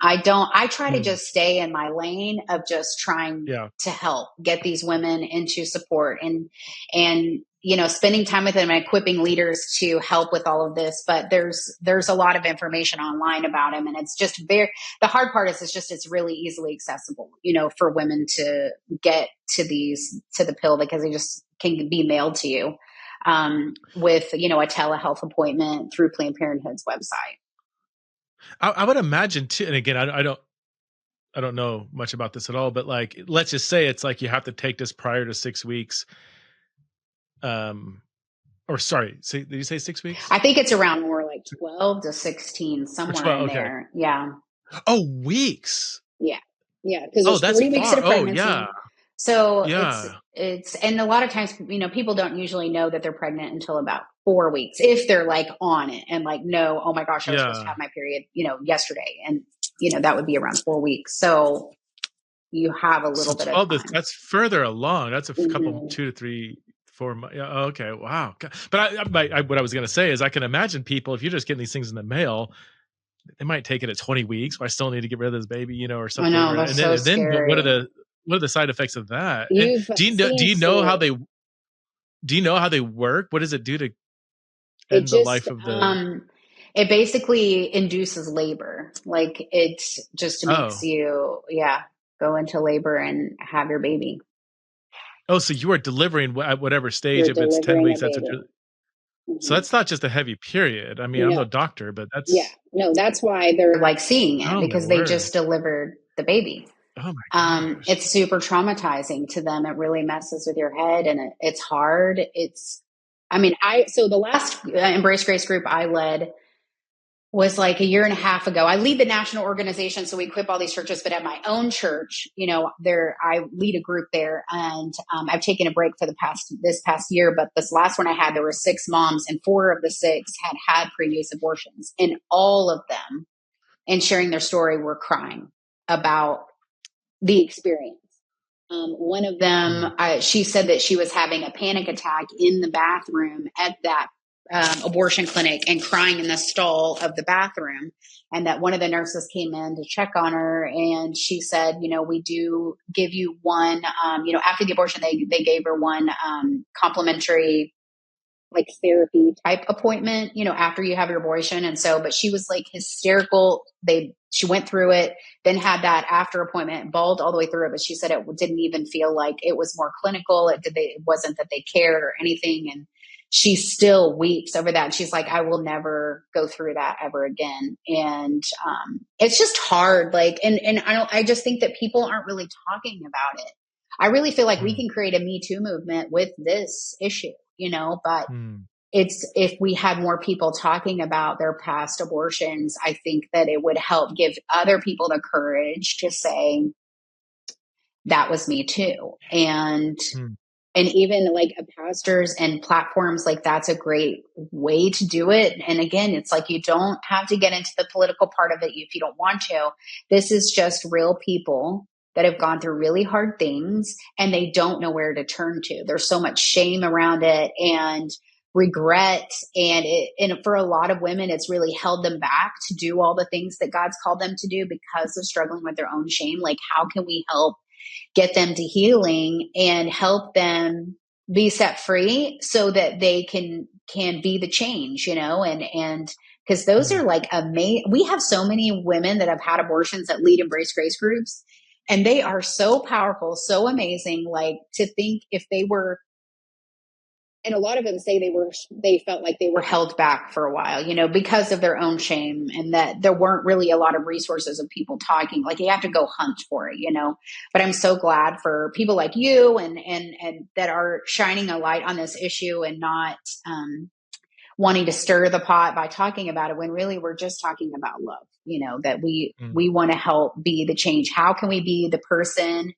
try to just stay in my lane of just trying yeah. to help get these women into support and spending time with them and equipping leaders to help with all of this. But there's a lot of information online about them, and it's just the hard part is it's really easily accessible, for women to get to the pill, because they just can be mailed to you with, a telehealth appointment through Planned Parenthood's website. I would imagine too. And again, I don't. I don't know much about this at all, but like, let's just say it's like you have to take this prior to 6 weeks. Um, or sorry, did you say 6 weeks I think it's around more like 12 to 16, or somewhere 12? in Okay. there. Yeah. Oh, weeks. Yeah. Yeah. Because Oh, there's that's 40 weeks far. of Oh, yeah. pregnancy. So Yeah. and a lot of times, people don't usually know that they're pregnant until about 4 weeks if they're like on it and like, no, oh my gosh, I was supposed to Yeah. have my period, yesterday. And, that would be around 4 weeks. So you have a So little bit of 12 is time. that's further along. That's a couple, Hmm. 2 to 3, 4 months. Yeah, okay, wow. But what I was gonna say is I can imagine people, if you're just getting these things in the mail, they might take it at 20 weeks, "Well, I still need to get rid of this baby," or I something, know, or that's so and then scary. what are the side effects of that? And You've do seen you know how stories. they work? What does it do to It end the just life of the it basically induces labor. Like it just makes Oh. you, yeah, go into labor and have your baby. Oh, so you are delivering at whatever stage, You're if it's 10 delivering a weeks, that's what baby. you're so Hmm. that's not just a heavy period. I mean, I'm No, no doctor, but yeah, that's no, that's why they're like seeing it oh my because they word. just delivered the baby. Oh my gosh. It's super traumatizing to them. It really messes with your head, and it's hard. I mean, so the last Embrace Grace group I led was like a year and a half ago. I lead the national organization, so we equip all these churches. But at my own church, I lead a group there, and I've taken a break for this past year. But this last one I had, there were 6 moms, and 4 of the 6 had previous abortions, and all of them, in sharing their story, were crying about the experience. One of them, Mm, she said that she was having a panic attack in the bathroom at that abortion clinic and crying in the stall of the bathroom. And that one of the nurses came in to check on her. And she said, we do give you one, after the abortion, they gave her one complimentary like therapy type appointment, after you have your abortion. And so, but she was like hysterical. She went through it, then had that after appointment, bawled all the way through it. But she said it didn't even feel like it was more clinical. It wasn't that they cared or anything. And she still weeps over that. And she's like, I will never go through that ever again. And it's just hard. Like, and I just think that people aren't really talking about it. I really feel like we mm, can create a Me Too movement with this issue, but mm, it's if we had more people talking about their past abortions, I think that it would help give other people the courage to say that was me too. mm, And even like pastors and platforms, like that's a great way to do it. And again, it's like you don't have to get into the political part of it if you don't want to. This is just real people that have gone through really hard things and they don't know where to turn to. There's so much shame around it and regret, and for a lot of women it's really held them back to do all the things that God's called them to do because of struggling with their own shame. Like, how can we help get them to healing and help them be set free so that they can be the change, and because those mm. are like amazing. We have so many women that have had abortions that lead Embrace Grace groups, and they are so powerful, so amazing. Like, to think if they were, and a lot of them say they felt like they were held back for a while, because of their own shame, and that there weren't really a lot of resources of people talking. Like, you have to go hunt for it. But I'm so glad for people like you and that are shining a light on this issue and not wanting to stir the pot by talking about it when really we're just talking about love. That Mm, we want to help be the change. How can we be the person,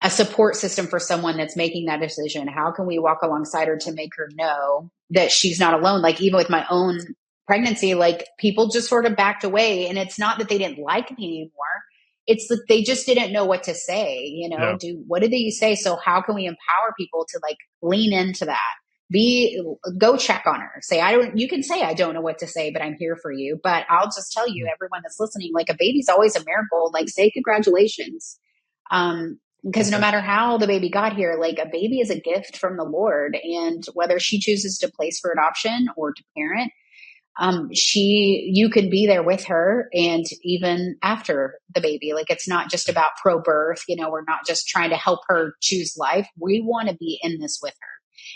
a support system for someone that's making that decision? How can we walk alongside her to make her know that she's not alone? Like, even with my own pregnancy, like, people just sort of backed away, and it's not that they didn't like me anymore. It's that they just didn't know what to say, yeah. what did they say? So how can we empower people to like lean into that? Go check on her. You can say, I don't know what to say, but I'm here for you. But I'll just tell you, Mm, everyone that's listening, like, a baby's always a miracle. Like, say congratulations. Because no okay. matter how the baby got here, like, a baby is a gift from the Lord. And whether she chooses to place for adoption or to parent, you can be there with her. And even after the baby, like, it's not just about pro birth, we're not just trying to help her choose life. We want to be in this with her.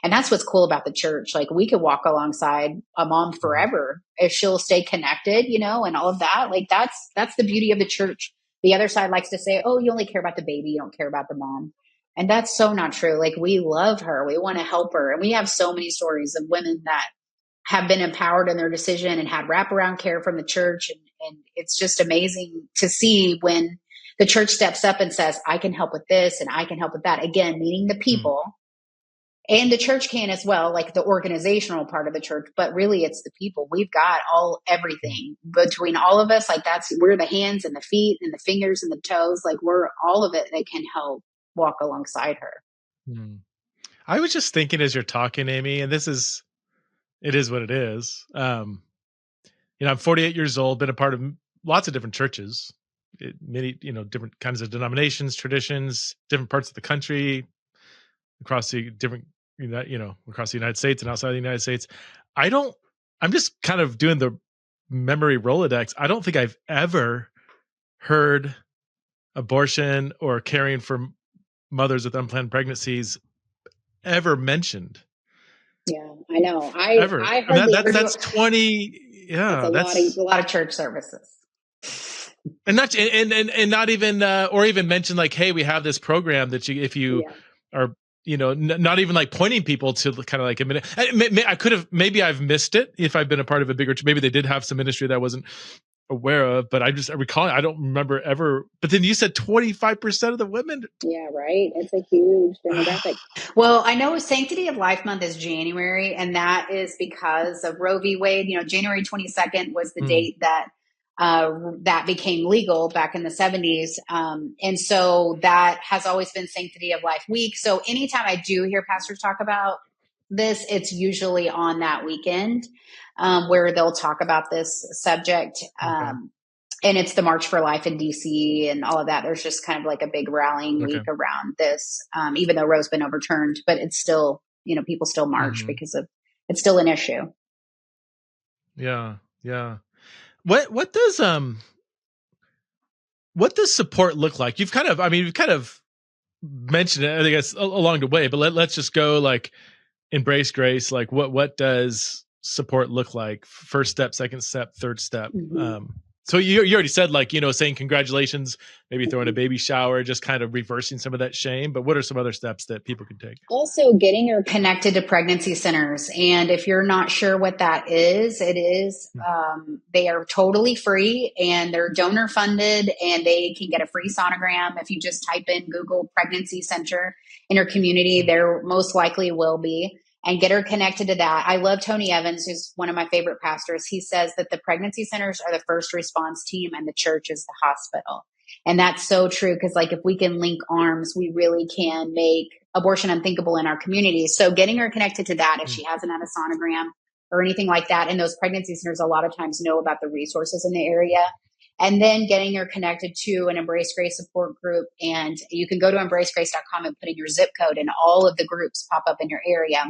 And that's what's cool about the church. Like, we could walk alongside a mom Mhm. forever if she'll stay connected, and all of that. Like, that's the beauty of the church The other side likes to say, oh, you only care about the baby, you don't care about the mom. And that's so not true. Like, we love her, we want to help her. And we have so many stories of women that have been empowered in their decision and had wraparound care from the church. And it's just amazing to see when the church steps up and says, I can help with this and I can help with that. Again, meaning the Mm. people. And the church can as well, like the organizational part of the church, but really it's the people. We've got everything between all of us. Like, we're the hands and the feet and the fingers and the toes. Like, we're all of it that can help walk alongside her. Mm. I was just thinking as you're talking, Amy, and it is what it is. I'm 48 years old, been a part of lots of different churches, many, different kinds of denominations, traditions, different parts of the country, across the different, across the United States and outside the United States. I don't, I'm just kind of doing the memory Rolodex. I don't think I've ever heard abortion or caring for mothers with unplanned pregnancies ever mentioned. Yeah, I know. Ever. I I mean, hardly ever do. that's 20. That's Yeah, a lot of church services. and not even or even mention like, hey, we have this program that if you Yeah. are, not even like pointing people to kind of like a minute. I could have, maybe I've missed it if I've been a part of a bigger, maybe they did have some ministry that I wasn't aware of, but I recall, I don't remember ever. But then you said 25% of the women. Yeah, right. It's a huge demographic. Well, I know Sanctity of Life Month is January, and that is because of Roe v. Wade. January 22nd was the Mm, date that that became legal back in the 70s. And so that has always been Sanctity of Life Week. So anytime I do hear pastors talk about this, it's usually on that weekend where they'll talk about this subject. okay. And it's the March for Life in DC and all of that. There's just kind of like a big rallying Okay. week around this, even though Roe's been overturned, but it's still, people still march Mhm. because it's still an issue. Yeah. Yeah. What does support look like? You've kind of mentioned it, I guess, along the way, but let's just go like embrace grace. Like, what does support look like? First step, second step, third step. Mm-hmm. So you already said, like, saying congratulations, maybe throwing a Mm-hmm. baby shower, just kind of reversing some of that shame. But what are some other steps that people can take? Also, getting her connected to pregnancy centers. And if you're not sure what that is, they are totally free and they're donor funded, and they can get a free sonogram. If you just type in Google pregnancy center in your community, Mm, there most likely will be, and get her connected to that. I love Tony Evans, who's one of my favorite pastors. He says that the pregnancy centers are the first response team and the church is the hospital. And that's so true, because like if we can link arms, we really can make abortion unthinkable in our community. So getting her connected to that, if mm, she hasn't had a sonogram or anything like that, and those pregnancy centers a lot of times know about the resources in the area. And then getting her connected to an Embrace Grace support group. And you can go to embracegrace.com and put in your zip code, and all of the groups pop up in your area,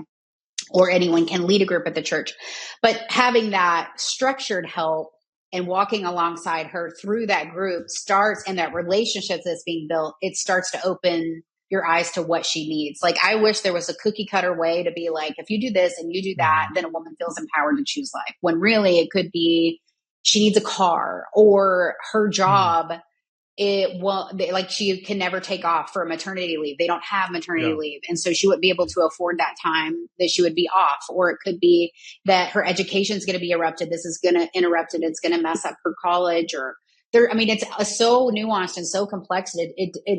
or anyone can lead a group at the church. But having that structured help and walking alongside her through that group starts, and that relationship that's being built, it starts to open your eyes to what she needs. Like, I wish there was a cookie cutter way to be like, if you do this and you do that, mm, then a woman feels empowered to choose life. When really it could be she needs a car, or her mm. job, it won't, like, she can never take off for maternity leave. They don't have maternity Yeah. leave. And so she wouldn't be able to afford that time that she would be off. Or it could be that her education is going to be interrupted. This is going to interrupt it. It's going to mess up her college, or there. I mean, it's so nuanced and so complex.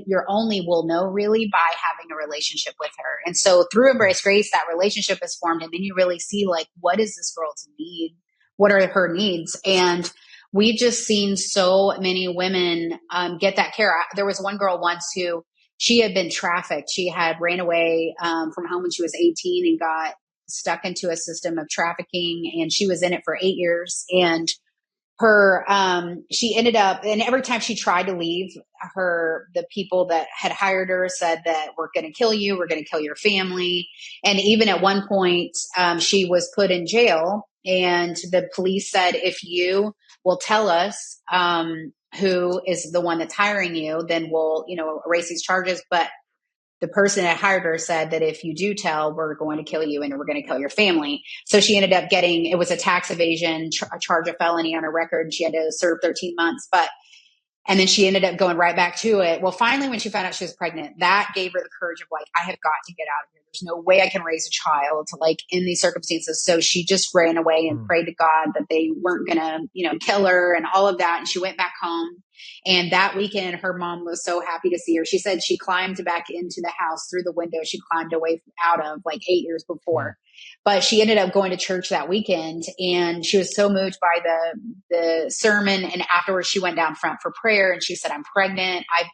Your only will know really by having a relationship with her. And so through Mm, Embrace Grace, that relationship is formed. And then you really see, like, what is this girl's need? What are her needs? And we've just seen so many women get that care. There was one girl once who, she had been trafficked. She had ran away from home when she was 18 and got stuck into a system of trafficking, and she was in it for 8 years. And she ended up, and every time she tried to leave, the people that had hired her said that, we're going to kill you, we're going to kill your family. And even at one point, she was put in jail, and the police said, if you will tell us who is the one that's hiring you, then we'll erase these charges. But the person that hired her said that if you do tell, we're going to kill you and we're going to kill your family. So she ended up getting, it was a tax evasion, a charge of felony on her record. She had to serve 13 months. But And then she ended up going right back to it. Well, finally, when she found out she was pregnant, that gave her the courage of like, I have got to get out of here. There's no way I can raise a child like in these circumstances. So she just ran away and Mm. prayed to God that they weren't going to, kill her and all of that. And she went back home. And that weekend, her mom was so happy to see her. She said she climbed back into the house through the window she climbed away out of like 8 years Mm. before. But she ended up going to church that weekend, and she was so moved by the sermon. And afterwards, she went down front for prayer, and she said, "I'm pregnant. I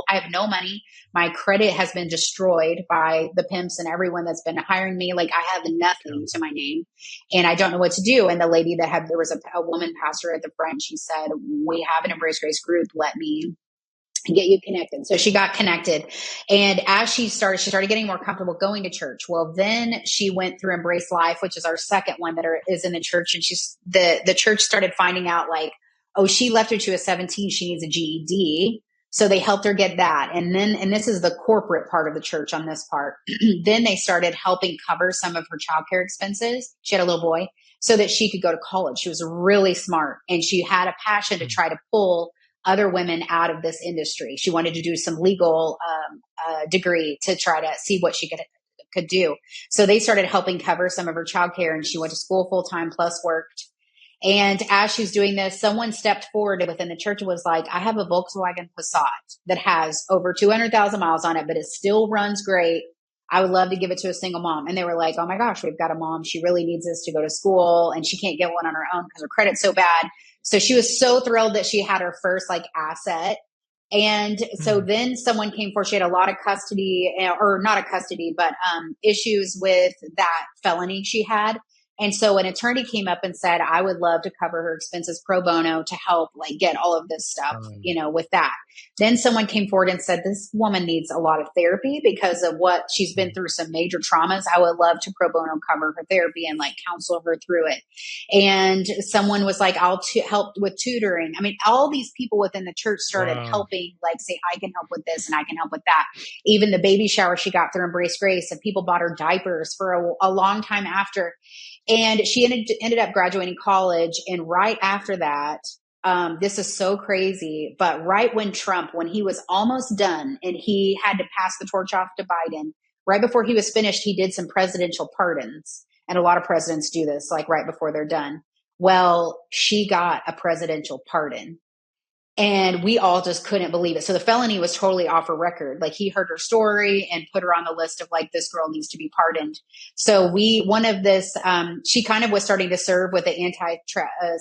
have no money. My credit has been destroyed by the pimps and everyone that's been hiring me. Like I have nothing to my name, and I don't know what to do." And the lady there was a woman pastor at the front. She said, "We have an Embrace Grace group. Let me get you connected." So she got connected. And as she started getting more comfortable going to church. Well, then she went through Embrace Life, which is our second one is in the church. And the church started finding out like, oh, she left when she was 17. She needs a GED. So they helped her get that. And this is the corporate part of the church on this part. Then they started helping cover some of her childcare expenses. She had a little boy so that she could go to college. She was really smart, and she had a passion to Mm. try to pull other women out of this industry. She wanted to do some legal degree to try to see what she could do. So they started helping cover some of her childcare, and she went to school full time plus worked. And as she's doing this, someone stepped forward within the church and was like, "I have a Volkswagen Passat that has over 200,000 miles on it, but it still runs great. I would love to give it to a single mom." And they were like, "Oh my gosh, we've got a mom. She really needs this to go to school, and she can't get one on her own because her credit's so bad." So she was so thrilled that she had her first like asset. And so Mm. then someone came forward. She had a lot of custody, or not a custody, but issues with that felony she had. And so an attorney came up and said, "I would love to cover her expenses pro bono to help like get all of this stuff, with that." Then someone came forward and said, "This woman needs a lot of therapy because of what she's been Mm. through, some major traumas. I would love to pro bono cover her therapy and like counsel her through it." And someone was like, "I'll help with tutoring." I mean, all these people within the church started Wow. helping, like say, "I can help with this and I can help with that." Even the baby shower she got through Embrace Grace, and people bought her diapers for a long time after. And she ended up graduating college. And right after that, this is so crazy, but right when he was almost done and he had to pass the torch off to Biden, right before he was finished, he did some presidential pardons. And a lot of presidents do this, like right before they're done. Well, she got a presidential pardon. And we all just couldn't believe it. So the felony was totally off her record. Like he heard her story and put her on the list of like, this girl needs to be pardoned. So she kind of was starting to serve with the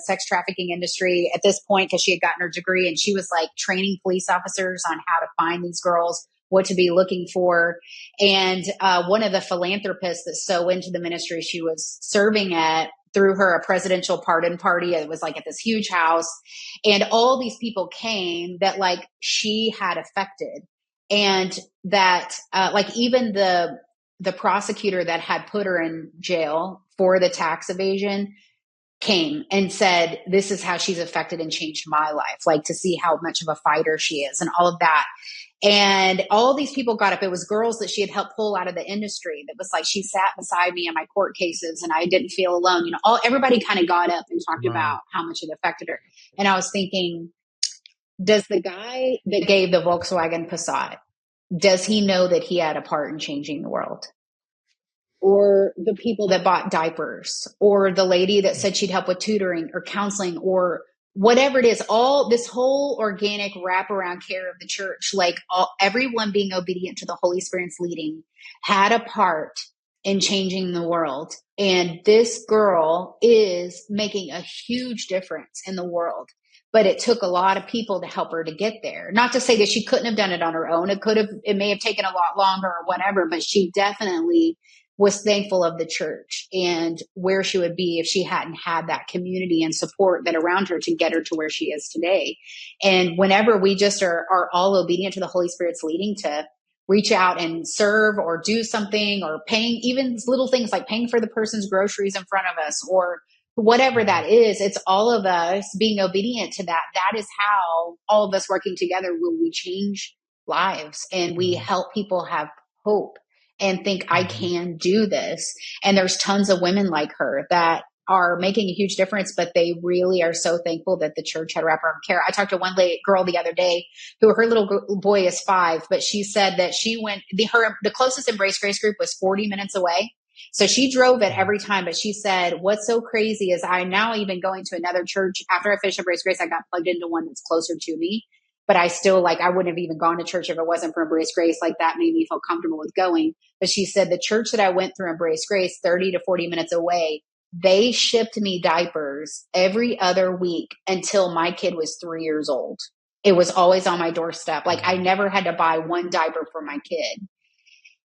sex trafficking industry at this point because she had gotten her degree, and she was like training police officers on how to find these girls, what to be looking for. And one of the philanthropists that's so into the ministry she was serving at threw her a presidential pardon party. It was like at this huge house, and all these people came that like she had affected, and that like even the prosecutor that had put her in jail for the tax evasion came and said, "This is how she's affected and changed my life," like to see how much of a fighter she is and all of that. And all these people got up. It was girls that she had helped pull out of the industry. That was like, she sat beside me in my court cases and I didn't feel alone. Everybody kind of got up and talked Wow. about how much it affected her. And I was thinking, does the guy that gave the Volkswagen Passat, does he know that he had a part in changing the world? Or the people that bought diapers, or the lady that said she'd help with tutoring or counseling, or whatever it is, all this whole organic wraparound care of the church, like everyone being obedient to the Holy Spirit's leading, had a part in changing the world. And this girl is making a huge difference in the world. But it took a lot of people to help her to get there. Not to say that she couldn't have done it on her own. It may have taken a lot longer or whatever, but she definitely was thankful of the church and where she would be if she hadn't had that community and support that around her to get her to where she is today. And whenever we just are all obedient to the Holy Spirit's leading to reach out and serve or do something, or paying even little things like paying for the person's groceries in front of us, or whatever Mhm. that is, it's all of us being obedient to that. That is how all of us working together will we change lives, and we Mhm. help people have hope and think, I Mhm. can do this. And there's tons of women like her that are making a huge difference, but they really are so thankful that the church had wraparound care. I talked to one girl the other day who her little boy is 5, but she said that she went, the closest Embrace Grace group was 40 minutes away. So she drove it every time, but she said, what's so crazy is I'm now even going to another church. After I finished Embrace Grace, I got plugged into one that's closer to me, but I still I wouldn't have even gone to church if it wasn't for Embrace Grace. Like that made me feel comfortable with going. But she said the church that I went through Embrace Grace, 30 to 40 minutes away, they shipped me diapers every other week until my kid was 3 years old. It was always on my doorstep. Like I never had to buy one diaper for my kid.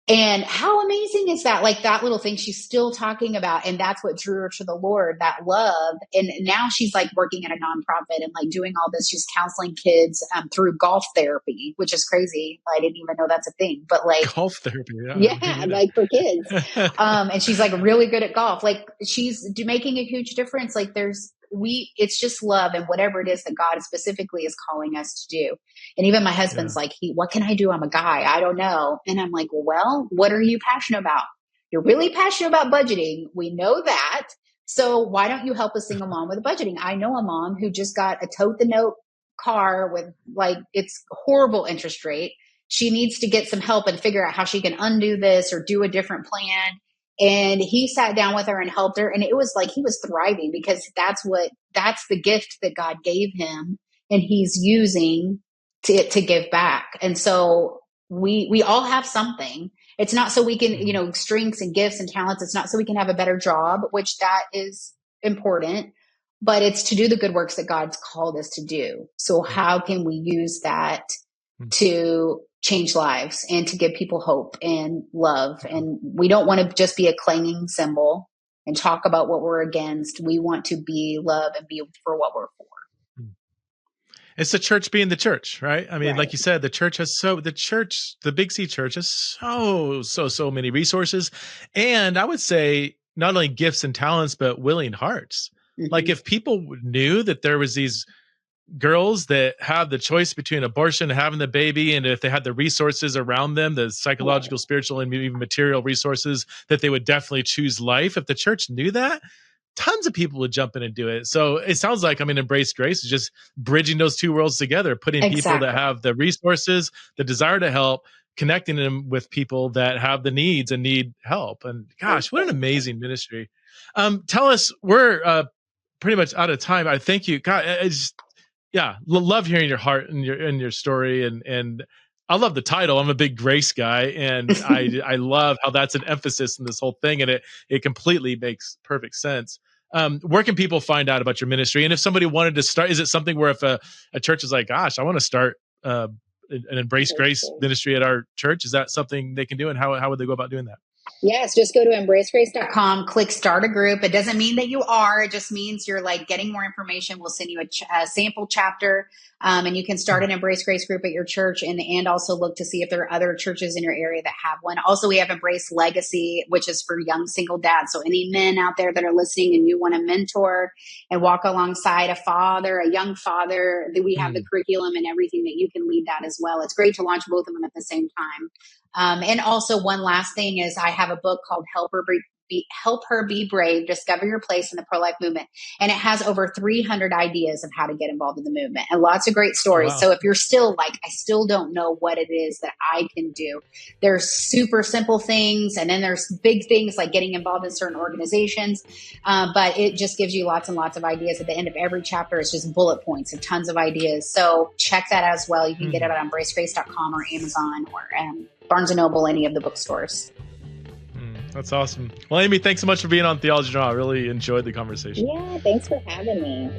And how amazing is that? Like that little thing she's still talking about. And that's what drew her to the Lord, that love. And now she's like working at a nonprofit and like doing all this. She's counseling kids through golf therapy, which is crazy. I didn't even know that's a thing, but like golf therapy. Yeah, like for kids. And she's like really good at golf. Like she's making a huge difference. Like it's just love and whatever it is that God specifically is calling us to do. And even my husband's like, what can I do? I'm a guy. I don't know. And I'm like, well, what are you passionate about? You're really passionate about budgeting. We know that. So why don't you help a single mom with budgeting? I know a mom who just got a tote the note car with it's horrible interest rate. She needs to get some help and figure out how she can undo this or do a different plan. And he sat down with her and helped her. And it was like he was thriving because that's the gift that God gave him. And he's using to give back. And so we all have something. It's not so we can, strengths and gifts and talents. It's not so we can have a better job, which that is important, but it's to do the good works that God's called us to do. So how can we use that to change lives and to give people hope and love? And we don't want to just be a clanging cymbal and talk about what we're against. We want to be love and be for what we're for. It's the church being the church, right? I mean, like you said, the Big C church has so many resources. And I would say not only gifts and talents, but willing hearts. Mm-hmm. Like if people knew that there was these girls that have the choice between abortion and having the baby, and if they had the resources around them, the psychological, spiritual, and even material resources, that they would definitely choose life. If the church knew that, tons of people would jump in and do it. So it sounds like, Embrace Grace is just bridging those two worlds together, putting people that have the resources, the desire to help, connecting them with people that have the needs and need help. And gosh, what an amazing ministry. Tell us, we're pretty much out of time. I thank you. God, love hearing your heart and your story. And I love the title. I'm a big grace guy, and I love how that's an emphasis in this whole thing, and it completely makes perfect sense. Where can people find out about your ministry? And if somebody wanted to start, is it something where if a church is like, gosh, I want to start an Embrace Grace ministry at our church, is that something they can do? And how would they go about doing that? Yes, just go to embracegrace.com, click start a group. It doesn't mean that you are, it just means you're getting more information. We'll send you a sample chapter, and you can start an Embrace Grace group at your church and also look to see if there are other churches in your area that have one. Also, we have Embrace Legacy, which is for young single dads. So any men out there that are listening and you want to mentor and walk alongside a young father, we have the curriculum and everything that you can lead that as well. It's great to launch both of them at the same time. And also one last thing is I have a book called Help Her Be Brave, Discover Your Place in the Pro-Life Movement. And it has over 300 ideas of how to get involved in the movement and lots of great stories. Wow. So if you're still I still don't know what it is that I can do, there's super simple things. And then there's big things like getting involved in certain organizations. But it just gives you lots and lots of ideas. At the end of every chapter, it's just bullet points of tons of ideas. So check that as well. You can get it on embracegrace.com or Amazon or Barnes & Noble, any of the bookstores. That's awesome. Well, Amy, thanks so much for being on Theology Now. I really enjoyed the conversation. Yeah, thanks for having me.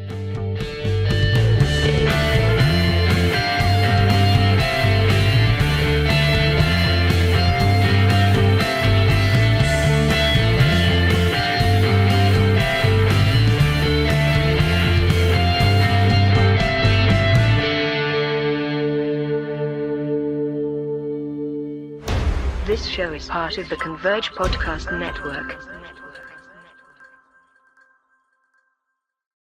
This show is part of the Converge Podcast Network.